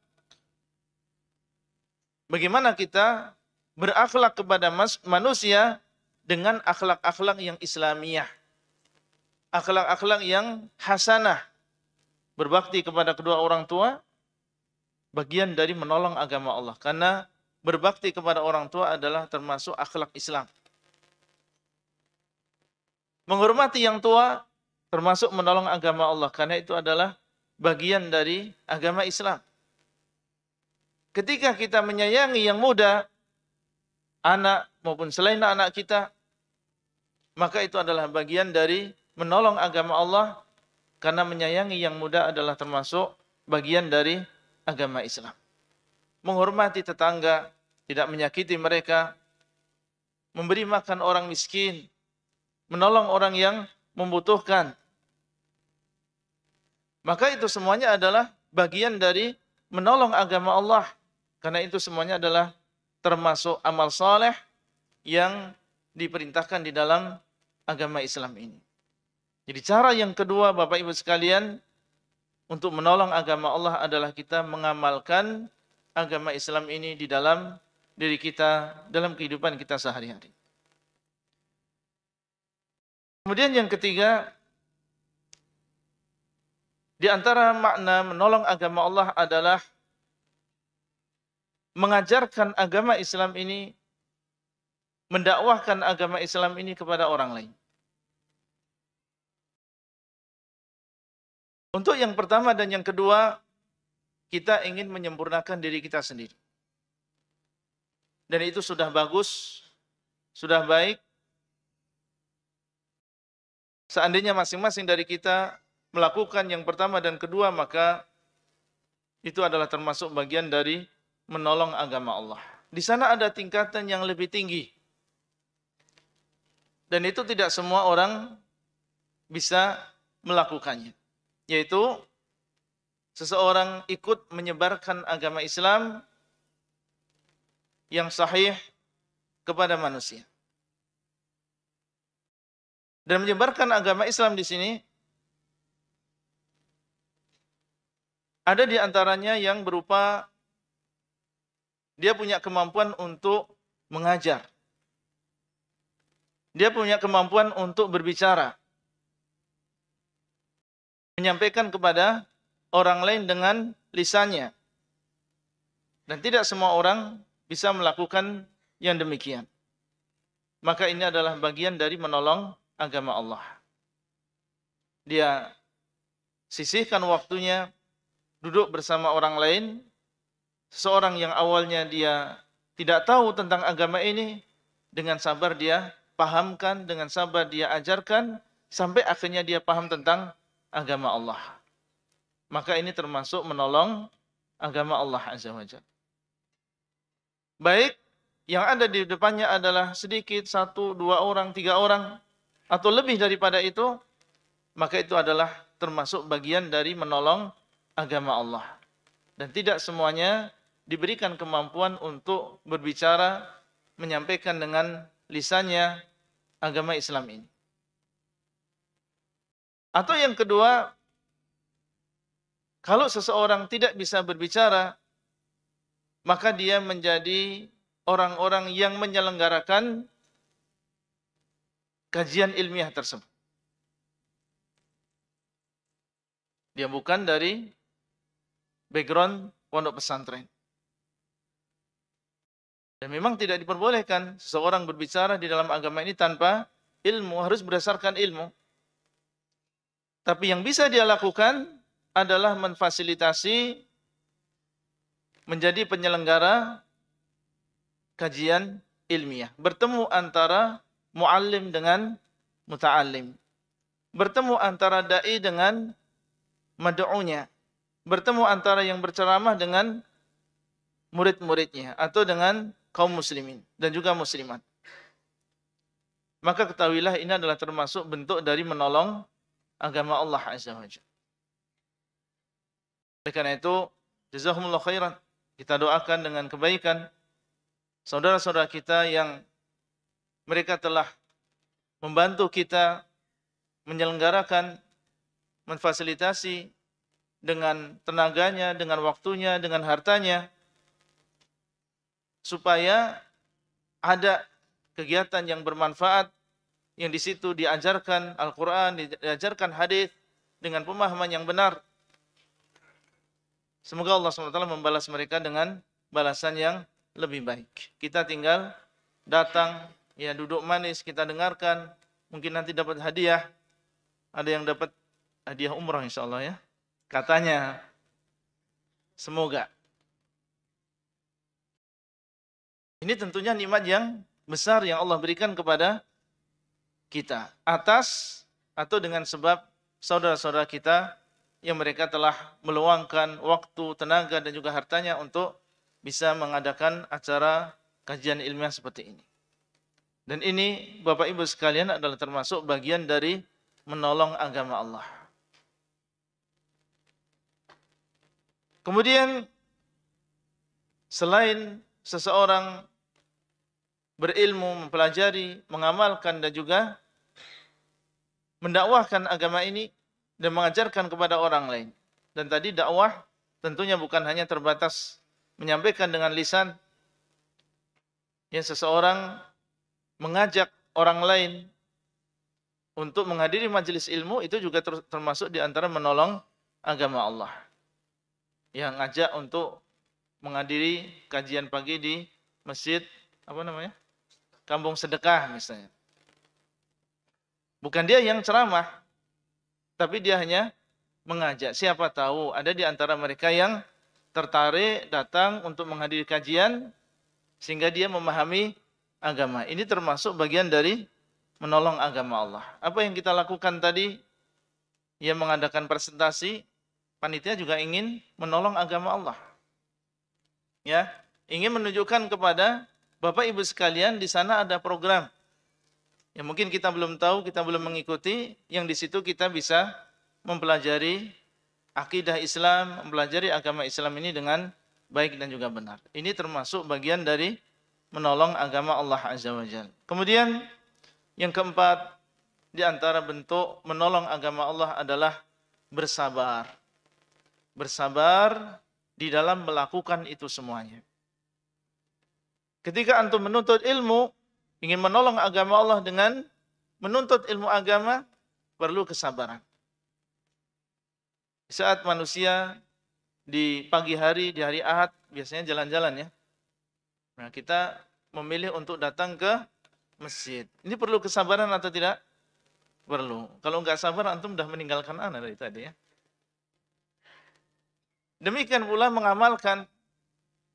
Bagaimana kita berakhlak kepada manusia dengan akhlak-akhlak yang Islamiyah. Akhlak-akhlak yang hasanah. Berbakti kepada kedua orang tua, bagian dari menolong agama Allah. Karena berbakti kepada orang tua adalah termasuk akhlak Islam. Menghormati yang tua termasuk menolong agama Allah. Karena itu adalah bagian dari agama Islam. Ketika kita menyayangi yang muda, anak maupun selain anak kita, maka itu adalah bagian dari menolong agama Allah, karena menyayangi yang muda adalah termasuk bagian dari agama Islam. Menghormati tetangga, tidak menyakiti mereka, memberi makan orang miskin, menolong orang yang membutuhkan. Maka itu semuanya adalah bagian dari menolong agama Allah. Karena itu semuanya adalah termasuk amal saleh yang diperintahkan di dalam agama Islam ini. Jadi cara yang kedua Bapak Ibu sekalian untuk menolong agama Allah adalah kita mengamalkan agama Islam ini di dalam diri kita, dalam kehidupan kita sehari-hari. Kemudian yang ketiga, di antara makna menolong agama Allah adalah mengajarkan agama Islam ini, mendakwahkan agama Islam ini kepada orang lain. Untuk yang pertama dan yang kedua, kita ingin menyempurnakan diri kita sendiri. Dan itu sudah bagus, sudah baik. Seandainya masing-masing dari kita melakukan yang pertama dan kedua, maka itu adalah termasuk bagian dari menolong agama Allah. Di sana ada tingkatan yang lebih tinggi. Dan itu tidak semua orang bisa melakukannya. Yaitu seseorang ikut menyebarkan agama Islam yang sahih kepada manusia. Dan menyebarkan agama Islam di sini ada di antaranya yang berupa dia punya kemampuan untuk mengajar. Dia punya kemampuan untuk berbicara, menyampaikan kepada orang lain dengan lisannya. Dan tidak semua orang bisa melakukan yang demikian. Maka ini adalah bagian dari menolong agama Allah. Dia sisihkan waktunya, duduk bersama orang lain. Seorang yang awalnya dia tidak tahu tentang agama ini, dengan sabar dia pahamkan, dengan sabar dia ajarkan, sampai akhirnya dia paham tentang agama Allah. Maka ini termasuk menolong agama Allah Azza wa Jalla. Baik yang ada di depannya adalah sedikit, 1, 2 orang, 3 orang, atau lebih daripada itu, maka itu adalah termasuk bagian dari menolong agama Allah. Dan tidak semuanya diberikan kemampuan untuk berbicara, menyampaikan dengan lisannya agama Islam ini. Atau yang kedua, kalau seseorang tidak bisa berbicara, maka dia menjadi orang-orang yang menyelenggarakan kajian ilmiah tersebut. Dia bukan dari background pondok pesantren. Dan memang tidak diperbolehkan seseorang berbicara di dalam agama ini tanpa ilmu, harus berdasarkan ilmu. Tapi yang bisa dia lakukan adalah memfasilitasi, menjadi penyelenggara kajian ilmiah. Bertemu antara muallim dengan muta'allim. Bertemu antara da'i dengan mad'unya. Bertemu antara yang berceramah dengan murid-muridnya. Atau dengan kaum muslimin dan juga muslimat. Maka ketahuilah ini adalah termasuk bentuk dari menolong agama Allah Azza wa Jalla. Oleh karena itu, jazakumullah khairan. Kita doakan dengan kebaikan saudara-saudara kita yang mereka telah membantu kita menyelenggarakan, memfasilitasi dengan tenaganya, dengan waktunya, dengan hartanya, supaya ada kegiatan yang bermanfaat, yang di situ diajarkan Al-Quran, diajarkan hadis dengan pemahaman yang benar. Semoga Allah SWT membalas mereka dengan balasan yang lebih baik. Kita tinggal datang, ya duduk manis, kita dengarkan. Mungkin nanti dapat hadiah. Ada yang dapat hadiah umrah insyaAllah ya. Katanya. Semoga. Ini tentunya nikmat yang besar yang Allah berikan kepada kita. Atas atau dengan sebab saudara-saudara kita yang mereka telah meluangkan waktu, tenaga, dan juga hartanya untuk bisa mengadakan acara kajian ilmiah seperti ini. Dan ini, Bapak Ibu sekalian, adalah termasuk bagian dari menolong agama Allah. Kemudian, selain seseorang berilmu, mempelajari, mengamalkan, dan juga mendakwahkan agama ini, dan mengajarkan kepada orang lain. Dan tadi dakwah tentunya bukan hanya terbatas menyampaikan dengan lisan. Ya, seseorang mengajak orang lain untuk menghadiri majelis ilmu, itu juga termasuk di antara menolong agama Allah. Yang ngajak untuk menghadiri kajian pagi di masjid, Kampung Sedekah misalnya. Bukan dia yang ceramah, tapi dia hanya mengajak. Siapa tahu ada di antara mereka yang tertarik datang untuk menghadiri kajian sehingga dia memahami agama. Ini termasuk bagian dari menolong agama Allah. Apa yang kita lakukan tadi? Ia mengadakan presentasi, panitia juga ingin menolong agama Allah. Ya, ingin menunjukkan kepada Bapak Ibu sekalian di sana ada program yang mungkin kita belum tahu, kita belum mengikuti, yang di situ kita bisa mempelajari akidah Islam, mempelajari agama Islam ini dengan baik dan juga benar. Ini termasuk bagian dari menolong agama Allah Azza wa Jalla. Kemudian yang keempat, di antara bentuk menolong agama Allah adalah bersabar. Bersabar di dalam melakukan itu semuanya. Ketika antum menuntut ilmu, ingin menolong agama Allah dengan menuntut ilmu agama, perlu kesabaran. Saat manusia di pagi hari, di hari Ahad, biasanya jalan-jalan ya. Nah, kita memilih untuk datang ke masjid. Ini perlu kesabaran atau tidak? Perlu. Kalau nggak sabar, antum sudah meninggalkan ana dari tadi ya. Demikian pula mengamalkan.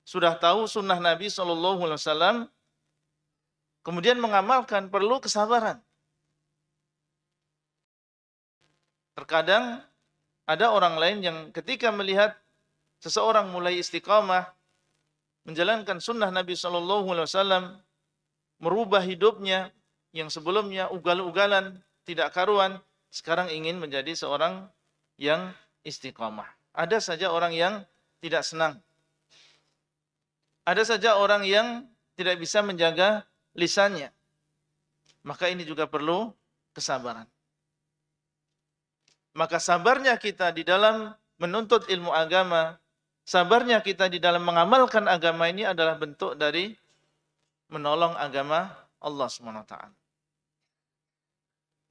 Sudah tahu sunnah Nabi SAW, kemudian mengamalkan, perlu kesabaran. Terkadang ada orang lain yang ketika melihat seseorang mulai istiqamah, menjalankan sunnah Nabi SAW, merubah hidupnya yang sebelumnya ugal-ugalan, tidak karuan, sekarang ingin menjadi seorang yang istiqamah. Ada saja orang yang tidak senang. Ada saja orang yang tidak bisa menjaga lisannya. Maka ini juga perlu kesabaran. Maka sabarnya kita di dalam menuntut ilmu agama, sabarnya kita di dalam mengamalkan agama ini adalah bentuk dari menolong agama Allah SWT.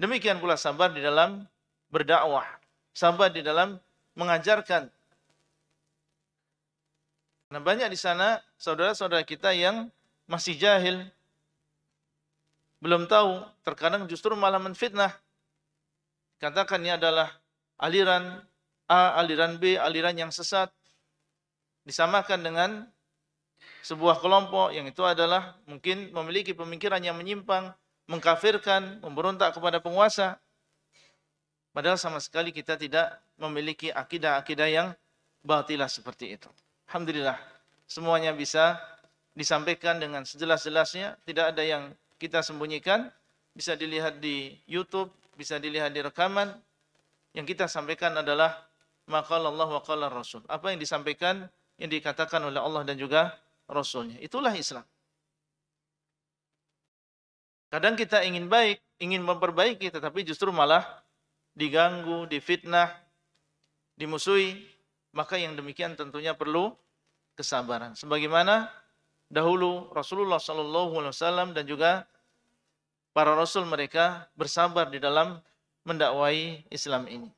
Demikian pula sabar di dalam berdakwah, sabar di dalam mengajarkan. Nah, banyak di sana saudara-saudara kita yang masih jahil, belum tahu, terkadang justru malah menfitnah. Katakan ini adalah aliran A, aliran B, aliran yang sesat. Disamakan dengan sebuah kelompok yang itu adalah mungkin memiliki pemikiran yang menyimpang, mengkafirkan, memberontak kepada penguasa. Padahal sama sekali kita tidak memiliki akidah-akidah yang batilah seperti itu. Alhamdulillah, semuanya bisa disampaikan dengan sejelas-jelasnya, tidak ada yang kita sembunyikan, bisa dilihat di YouTube, bisa dilihat di rekaman. Yang kita sampaikan adalah maqala Allah wa qala Rasul. Apa yang disampaikan, yang dikatakan oleh Allah dan juga Rasulnya. Itulah Islam. Kadang kita ingin baik, ingin memperbaiki, tetapi justru malah diganggu, difitnah, dimusuhi. Maka yang demikian tentunya perlu kesabaran. Sebagaimana dahulu Rasulullah SAW dan juga para Rasul mereka bersabar di dalam mendakwai Islam ini.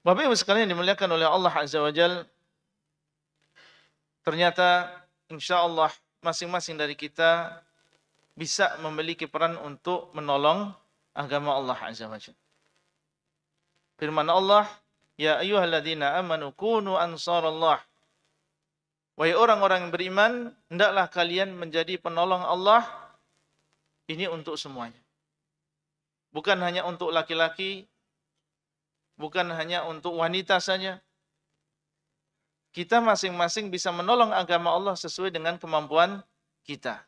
Bapak Ibu sekalian dimuliakan oleh Allah Azza wa Jalla, ternyata insya Allah masing-masing dari kita bisa memiliki peran untuk menolong agama Allah Azza wa Jalla. Firman Allah, ya ayyuhalladzina amanu kunu ansarallah. Wahai orang-orang yang beriman, hendaklah kalian menjadi penolong Allah. Ini untuk semuanya. Bukan hanya untuk laki-laki, bukan hanya untuk wanita saja. Kita masing-masing bisa menolong agama Allah sesuai dengan kemampuan kita.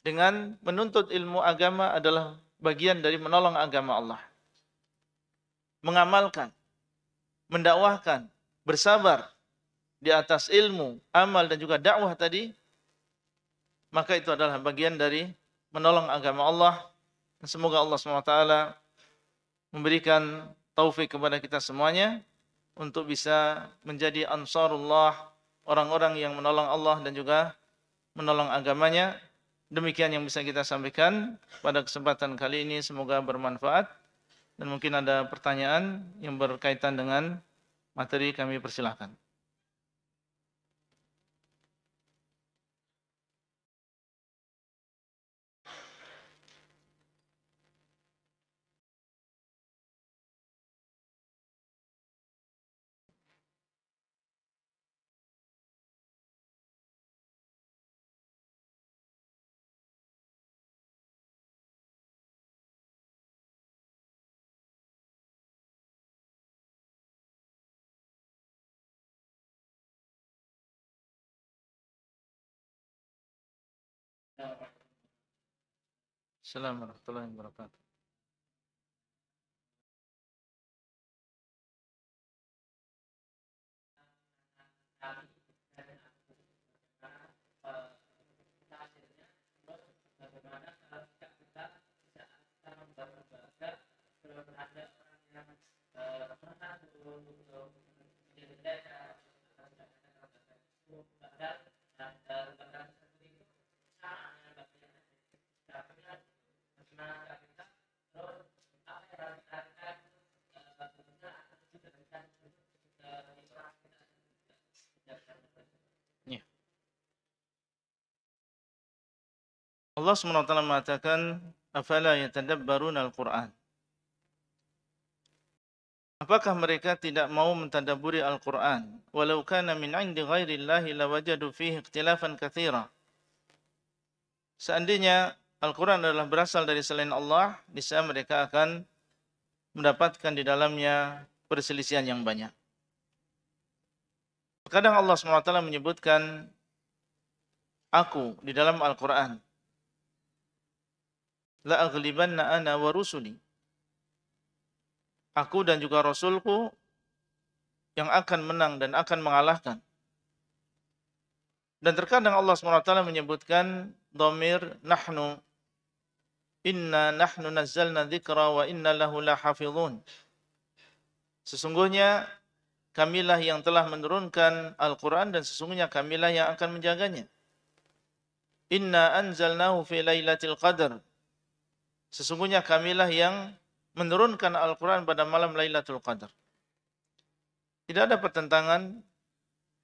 Dengan menuntut ilmu agama adalah bagian dari menolong agama Allah. Mengamalkan, mendakwahkan, bersabar di atas ilmu, amal dan juga dakwah tadi, maka itu adalah bagian dari menolong agama Allah. Semoga Allah SWT memberikan taufik kepada kita semuanya untuk bisa menjadi ansarullah, orang-orang yang menolong Allah dan juga menolong agamanya. Demikian yang bisa kita sampaikan pada kesempatan kali ini, semoga bermanfaat. Dan mungkin ada pertanyaan yang berkaitan dengan materi, kami persilahkan. Assalamualaikum warahmatullahi wabarakatuh. Ya. Allah SWT mengatakan, "Afala yatadabbaruna al-Qur'an?" Apakah mereka tidak mau mentadabburi Al-Qur'an? Walau kana min 'indi ghairillahi lawajadu fihi ikhtilafan katsira. Seandainya Al-Qur'an adalah berasal dari selain Allah, niscaya mereka akan mendapatkan di dalamnya perselisihan yang banyak. Kadang Allah SWT menyebutkan aku di dalam Al-Qur'an. La aghlibanna ana wa rusuli. Aku dan juga Rasulku yang akan menang dan akan mengalahkan. Dan terkadang Allah SWT menyebutkan dhamir nahnu. Inna nahnu nazzalna dzikra wa inna lahu lahafizun. Sesungguhnya kamilah yang telah menurunkan Al-Quran dan sesungguhnya kamilah yang akan menjaganya. Inna anzalnahu fi lailatul qadar. Sesungguhnya kamilah yang menurunkan Al-Quran pada malam Lailatul Qadar. Tidak ada pertentangan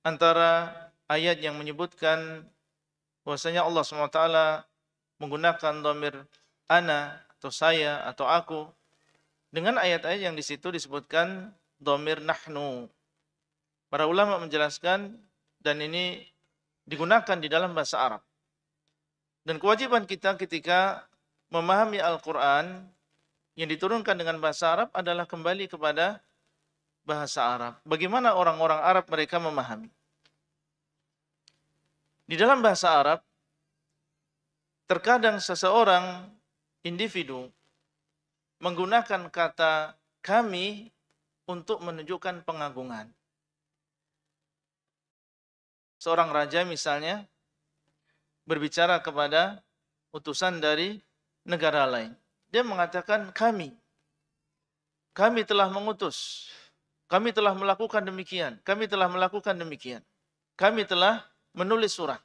antara ayat yang menyebutkan bahwasanya Allah SWT menggunakan dhamir ana atau saya atau aku dengan ayat-ayat yang di situ disebutkan dhamir nahnu. Para ulama menjelaskan dan ini digunakan di dalam bahasa Arab. Dan kewajiban kita ketika memahami Al-Quran yang diturunkan dengan bahasa Arab adalah kembali kepada bahasa Arab. Bagaimana orang-orang Arab mereka memahami? Di dalam bahasa Arab, terkadang seseorang individu menggunakan kata kami untuk menunjukkan pengagungan. Seorang raja misalnya berbicara kepada utusan dari negara lain. Dia mengatakan kami telah mengutus, kami telah melakukan demikian, kami telah melakukan demikian, kami telah menulis surat.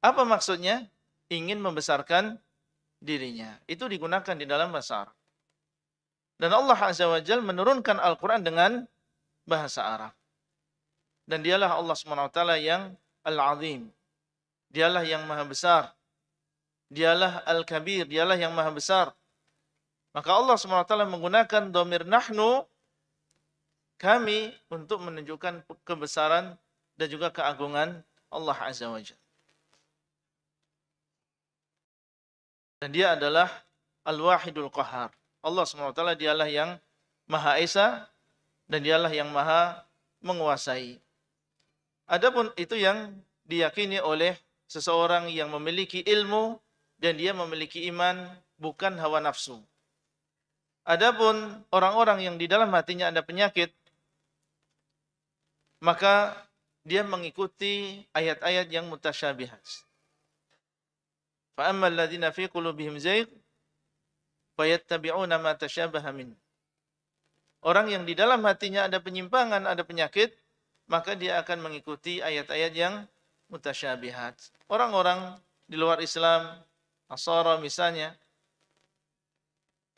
Apa maksudnya? Ingin membesarkan dirinya. Itu digunakan di dalam bahasa Arab. Dan Allah Azza wa Jalla menurunkan Al-Quran dengan bahasa Arab. Dan dialah Allah SWT yang Al-Azim. Dialah yang maha besar. Dialah Al-Kabir, dialah yang maha besar. Maka Allah SWT menggunakan dhamir nahnu, kami, untuk menunjukkan kebesaran dan juga keagungan Allah Azza wa Jalla. Dan dia adalah Al-Wahidul Qahar. Allah SWT dialah yang Maha Esa dan dialah yang Maha menguasai. Adapun itu yang diyakini oleh seseorang yang memiliki ilmu dan dia memiliki iman, bukan hawa nafsu. Adapun orang-orang yang di dalam hatinya ada penyakit, maka dia mengikuti ayat-ayat yang mutasyabihat. Fa ammal ladzina fi qulubihim zayg fayattabi'una ma tasyabaha min. Orang yang di dalam hatinya ada penyimpangan, ada penyakit, maka dia akan mengikuti ayat-ayat yang mutasyabihat. Orang-orang di luar Islam, Nasara misalnya,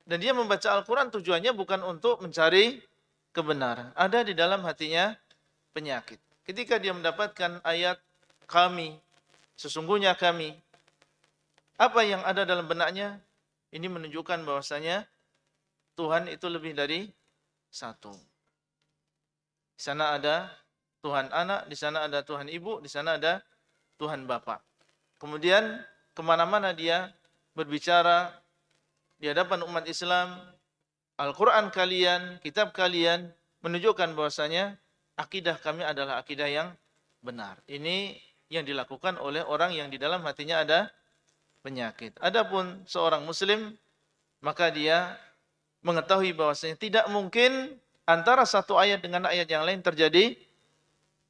dan dia membaca Al-Quran tujuannya bukan untuk mencari kebenaran. Ada di dalam hatinya penyakit. Ketika dia mendapatkan ayat kami, sesungguhnya kami, apa yang ada dalam benaknya? Ini menunjukkan bahwasanya Tuhan itu lebih dari satu. Di sana ada Tuhan anak, di sana ada Tuhan ibu, di sana ada Tuhan Bapa. Kemudian kemana-mana dia berbicara di hadapan umat Islam, Al-Quran kalian, kitab kalian, menunjukkan bahwasanya akidah kami adalah akidah yang benar. Ini yang dilakukan oleh orang yang di dalam hatinya ada penyakit. Adapun seorang muslim, maka dia mengetahui bahwasanya tidak mungkin antara satu ayat dengan ayat yang lain terjadi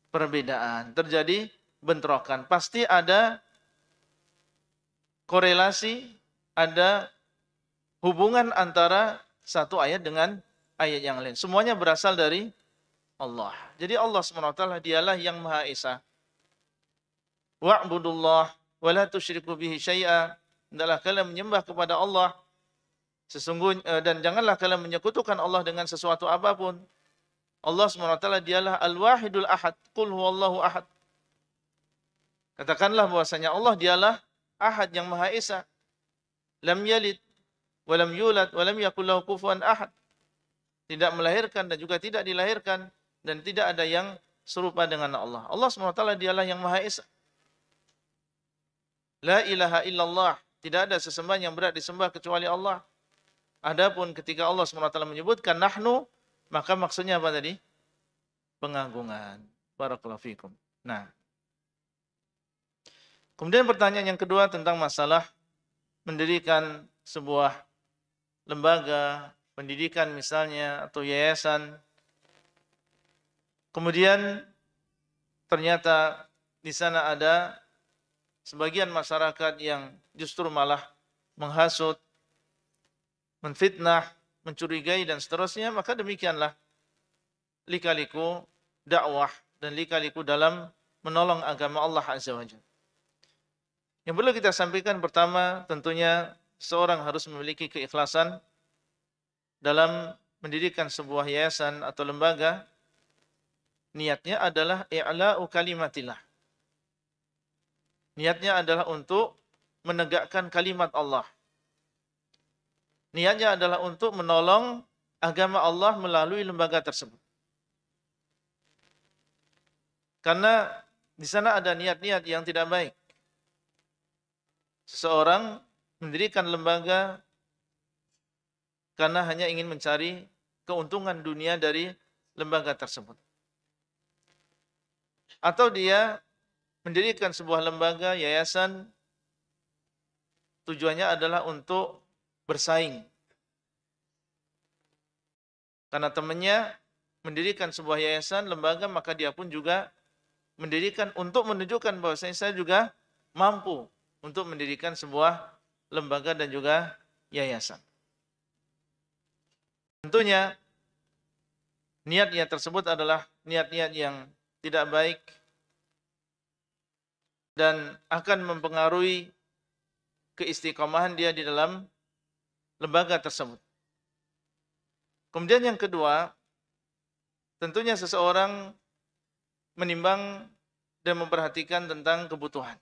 perbedaan, terjadi bentrokan. Pasti ada korelasi, ada hubungan antara satu ayat dengan ayat yang lain. Semuanya berasal dari Allah. Jadi Allah SWT dialah yang Maha Esa. wa'budullah wa la tusyriku bihi syai'a. Hendaklah kalian menyembah kepada Allah sesungguhnya, dan janganlah kalian menyekutukan Allah dengan sesuatu apapun. Allah SWT dialah al-wahidul ahad. Qul huwallahu ahad. Katakanlah bahwasanya Allah dialah ahad yang maha esa. Lam yalid wa lam yulad wa lam yakul lahu kufuwan ahad. Tidak melahirkan dan juga tidak dilahirkan, dan tidak ada yang serupa dengan Allah. Allah SWT dialah yang maha esa. La ilaha illallah. Tidak ada sesembahan yang berat disembah kecuali Allah. Adapun ketika Allah SWT menyebutkan nahnu, maka maksudnya apa tadi? Pengagungan. Barakallahu fikum. Nah, kemudian pertanyaan yang kedua tentang masalah mendirikan sebuah lembaga pendidikan misalnya atau yayasan. Kemudian ternyata di sana ada sebagian masyarakat yang justru malah menghasut, menfitnah, mencurigai dan seterusnya, maka demikianlah lika-liku dakwah dan lika-liku dalam menolong agama Allah Azza wa Jalla. Yang perlu kita sampaikan pertama, tentunya seorang harus memiliki keikhlasan dalam mendirikan sebuah yayasan atau lembaga. Niatnya adalah i'la'u kalimatillah. Niatnya adalah untuk menegakkan kalimat Allah. Niatnya adalah untuk menolong agama Allah melalui lembaga tersebut. Karena di sana ada niat-niat yang tidak baik. Seseorang mendirikan lembaga karena hanya ingin mencari keuntungan dunia dari lembaga tersebut. Atau dia mendirikan sebuah lembaga, yayasan, tujuannya adalah untuk bersaing. Karena temannya mendirikan sebuah yayasan, lembaga, maka dia pun juga mendirikan untuk menunjukkan bahwa saya juga mampu untuk mendirikan sebuah lembaga dan juga yayasan. Tentunya niat-niat tersebut adalah niat-niat yang tidak baik dan akan mempengaruhi keistiqomahan dia di dalam lembaga tersebut. Kemudian yang kedua, tentunya seseorang menimbang dan memperhatikan tentang kebutuhan.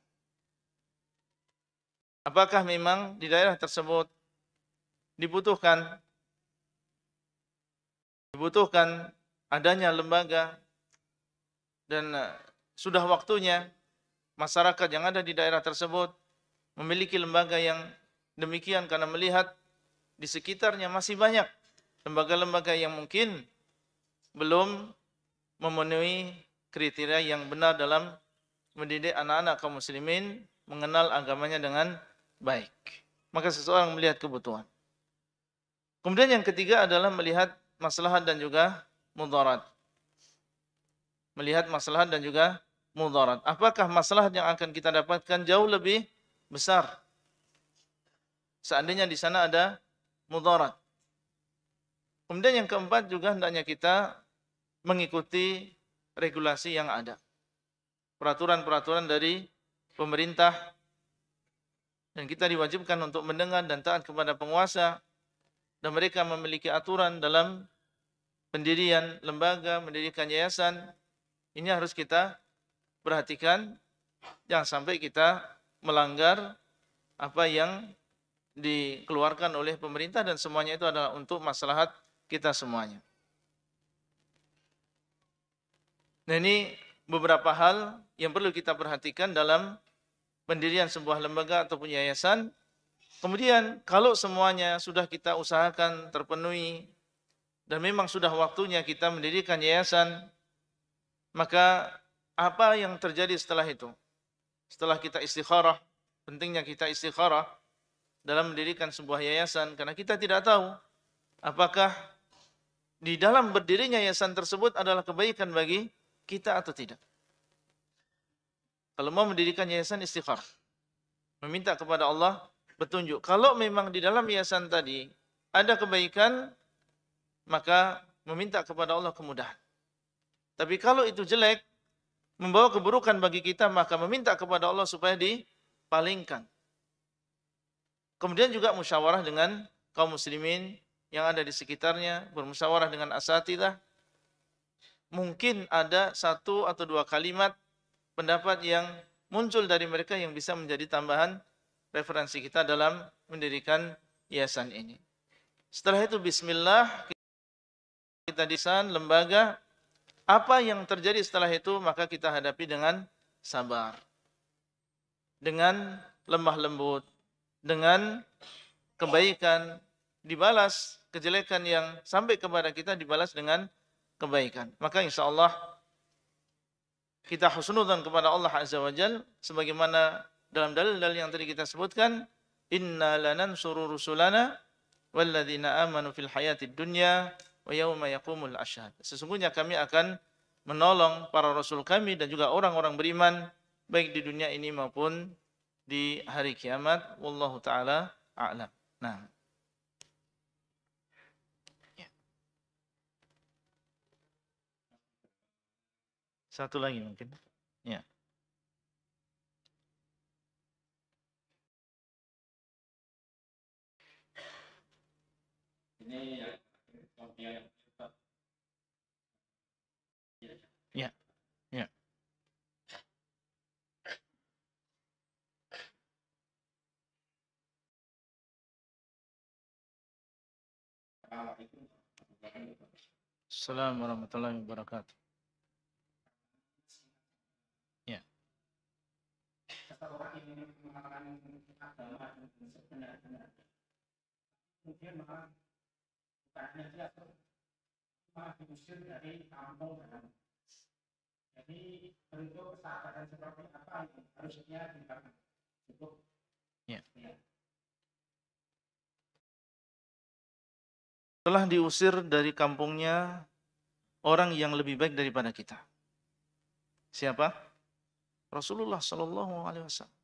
Apakah memang di daerah tersebut dibutuhkan adanya lembaga dan sudah waktunya masyarakat yang ada di daerah tersebut memiliki lembaga yang demikian, karena melihat di sekitarnya masih banyak lembaga-lembaga yang mungkin belum memenuhi kriteria yang benar dalam mendidik anak-anak kaum muslimin mengenal agamanya dengan baik. Maka seseorang melihat kebutuhan. Kemudian yang ketiga adalah melihat maslahat dan juga mudarat. Melihat maslahat dan juga mudarat. Apakah maslahat yang akan kita dapatkan jauh lebih besar seandainya di sana ada mudarat. Kemudian yang keempat juga hendaknya kita mengikuti regulasi yang ada. Peraturan-peraturan dari pemerintah, dan kita diwajibkan untuk mendengar dan taat kepada penguasa, dan mereka memiliki aturan dalam pendirian lembaga, mendirikan yayasan. Ini harus kita perhatikan, jangan sampai kita melanggar apa yang dikeluarkan oleh pemerintah, dan semuanya itu adalah untuk maslahat kita semuanya. Nah, ini beberapa hal yang perlu kita perhatikan dalam pendirian sebuah lembaga ataupun yayasan. Kemudian kalau semuanya sudah kita usahakan terpenuhi dan memang sudah waktunya kita mendirikan yayasan, maka apa yang terjadi setelah itu? Setelah kita istikharah, pentingnya kita istikharah dalam mendirikan sebuah yayasan, karena kita tidak tahu apakah di dalam berdirinya yayasan tersebut adalah kebaikan bagi kita atau tidak. Kalau mau mendirikan yayasan, istikharah, meminta kepada Allah petunjuk. Kalau memang di dalam yayasan tadi ada kebaikan, maka meminta kepada Allah kemudahan. Tapi kalau itu jelek, membawa keburukan bagi kita, maka meminta kepada Allah supaya dipalingkan. Kemudian juga musyawarah dengan kaum muslimin yang ada di sekitarnya, bermusyawarah dengan asatidzah. Mungkin ada satu atau dua kalimat pendapat yang muncul dari mereka yang bisa menjadi tambahan referensi kita dalam mendirikan yayasan ini. Setelah itu bismillah, kita desain lembaga. Apa yang terjadi setelah itu maka kita hadapi dengan sabar, dengan lemah lembut, dengan kebaikan, dibalas kejelekan yang sampai kepada kita dibalas dengan kebaikan. Maka insya Allah kita husnudzan kepada Allah Azza wa Jalla sebagaimana dalam dalil-dalil yang tadi kita sebutkan, inna lanansuru rusulana walladzina amanu fil hayatid dunya wa yauma yaqumul ashhad. Sesungguhnya kami akan menolong para rasul kami dan juga orang-orang beriman baik di dunia ini maupun di hari kiamat. Wallahu taala a'lam. Nah. Satu lagi mungkin. Ya. Ini yang ya, ya. Assalamualaikum warahmatullahi wabarakatuh. Ya. Seseorang ingin mengenalkan agama sebenar-benar, kemudian malah bukan hanya jelas, malah diusir dari kampung dan jadi bentuk kesadaran seperti apa yang harusnya dilakukan. Cukup. Ya. Telah diusir dari kampungnya orang yang lebih baik daripada kita. Siapa? Rasulullah Sallallahu Alaihi Wasallam.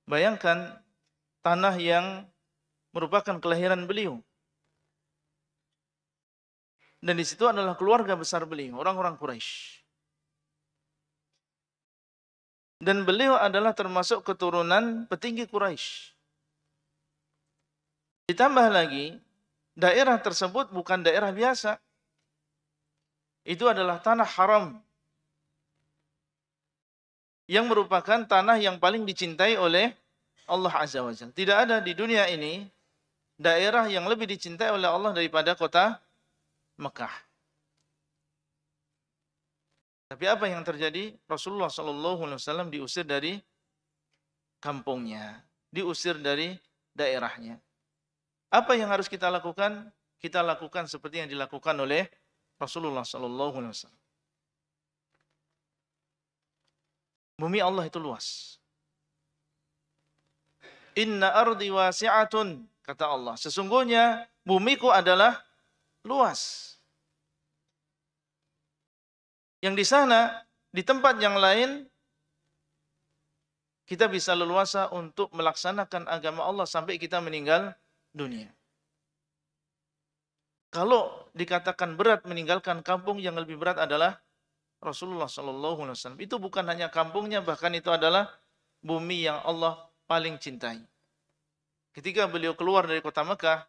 Bayangkan tanah yang merupakan kelahiran beliau. Dan di situ adalah keluarga besar beliau, orang-orang Quraisy. Dan beliau adalah termasuk keturunan petinggi Quraisy. Ditambah lagi, daerah tersebut bukan daerah biasa. Itu adalah tanah haram. Yang merupakan tanah yang paling dicintai oleh Allah Azza wa Jalla. Tidak ada di dunia ini daerah yang lebih dicintai oleh Allah daripada kota Mekah. Tapi apa yang terjadi? Rasulullah SAW diusir dari kampungnya, diusir dari daerahnya. Apa yang harus kita lakukan? Kita lakukan seperti yang dilakukan oleh Rasulullah SAW. Bumi Allah itu luas. Inna ardi wasi'atun, kata Allah. Sesungguhnya bumiku adalah luas. Yang di sana, di tempat yang lain, kita bisa leluasa untuk melaksanakan agama Allah sampai kita meninggal dunia. Kalau dikatakan berat meninggalkan kampung, yang lebih berat adalah Rasulullah SAW. Itu bukan hanya kampungnya, bahkan itu adalah bumi yang Allah paling cintai. Ketika beliau keluar dari kota Mekah,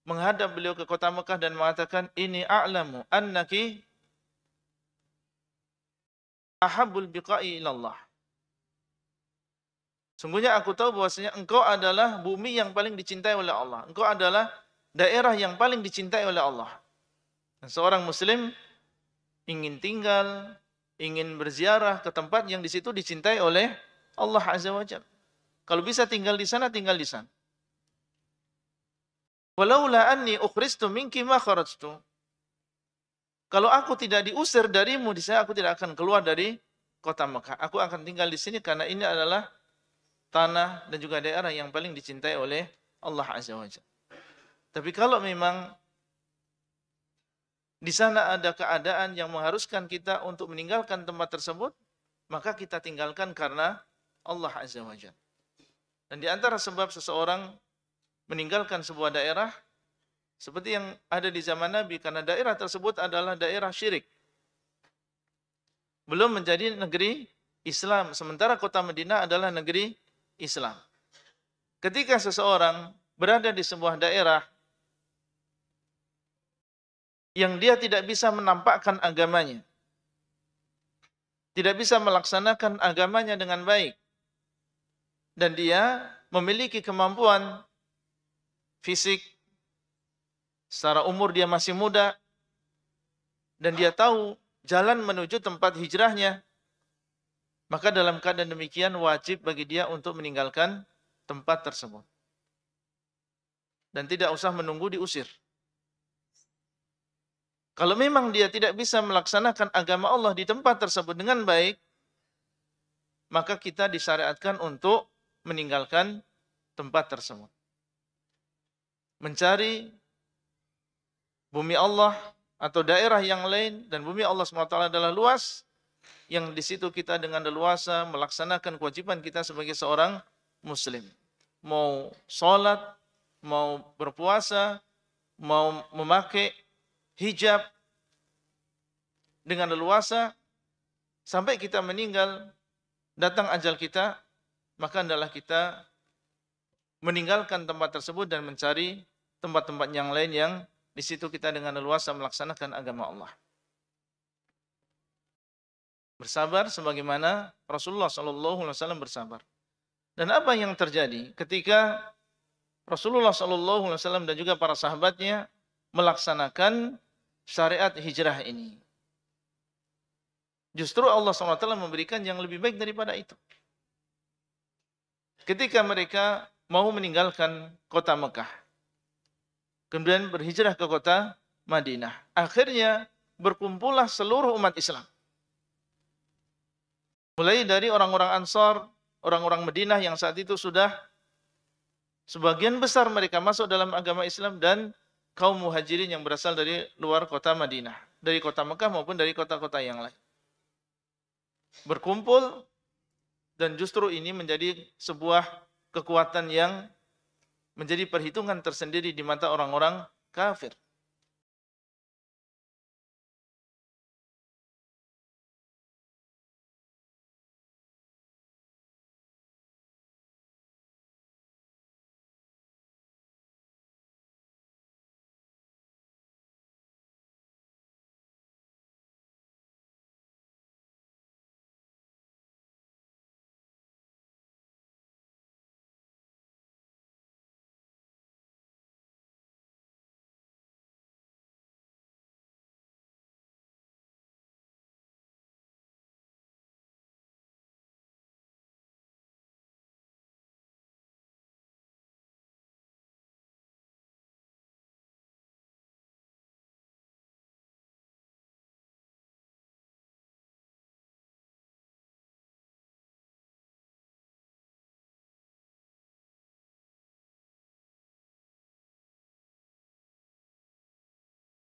menghadap beliau ke kota Mekah dan mengatakan, ini a'lamu annaki ahabbul biqa'i ilallah. Sungguhnya aku tahu bahwasanya engkau adalah bumi yang paling dicintai oleh Allah. Engkau adalah daerah yang paling dicintai oleh Allah. Dan seorang muslim ingin tinggal, ingin berziarah ke tempat yang di situ dicintai oleh Allah Azza wa Jalla. Kalau bisa tinggal di sana, tinggal di sana. Walaula anni ukhristu minki ma kharajtu. Kalau aku tidak diusir darimu, di sana aku tidak akan keluar dari kota Mekah. Aku akan tinggal di sini karena ini adalah tanah dan juga daerah yang paling dicintai oleh Allah Azza wa Jalla. Tapi kalau memang di sana ada keadaan yang mengharuskan kita untuk meninggalkan tempat tersebut, maka kita tinggalkan karena Allah Azza wa Jalla. Dan di antara sebab seseorang meninggalkan sebuah daerah, seperti yang ada di zaman Nabi, karena daerah tersebut adalah daerah syirik. belum menjadi negeri Islam. Sementara kota Madinah adalah negeri Islam. Ketika seseorang berada di sebuah daerah yang dia tidak bisa menampakkan agamanya, tidak bisa melaksanakan agamanya dengan baik, dan dia memiliki kemampuan fisik, secara umur dia masih muda, dan dia tahu jalan menuju tempat hijrahnya, maka dalam keadaan demikian wajib bagi dia untuk meninggalkan tempat tersebut. Dan tidak usah menunggu diusir. Kalau memang dia tidak bisa melaksanakan agama Allah di tempat tersebut dengan baik, maka kita disyariatkan untuk meninggalkan tempat tersebut. Mencari bumi Allah atau daerah yang lain, dan bumi Allah SWT adalah luas, yang di situ kita dengan leluasa melaksanakan kewajiban kita sebagai seorang muslim. Mau sholat, mau berpuasa, mau memakai hijab dengan leluasa sampai kita meninggal, datang ajal kita, maka adalah kita meninggalkan tempat tersebut dan mencari tempat-tempat yang lain yang di situ kita dengan leluasa melaksanakan agama Allah. Bersabar sebagaimana Rasulullah SAW bersabar. Dan apa yang terjadi ketika Rasulullah SAW dan juga para sahabatnya melaksanakan syariat hijrah ini? Justru Allah SWT memberikan yang lebih baik daripada itu. Ketika mereka mau meninggalkan kota Mekah, kemudian berhijrah ke kota Madinah, akhirnya berkumpullah seluruh umat Islam. Mulai dari orang-orang Ansar, orang-orang Madinah yang saat itu sudah sebagian besar mereka masuk dalam agama Islam, dan kaum muhajirin yang berasal dari luar kota Madinah, dari kota Mekah maupun dari kota-kota yang lain. Berkumpul, dan justru ini menjadi sebuah kekuatan yang menjadi perhitungan tersendiri di mata orang-orang kafir.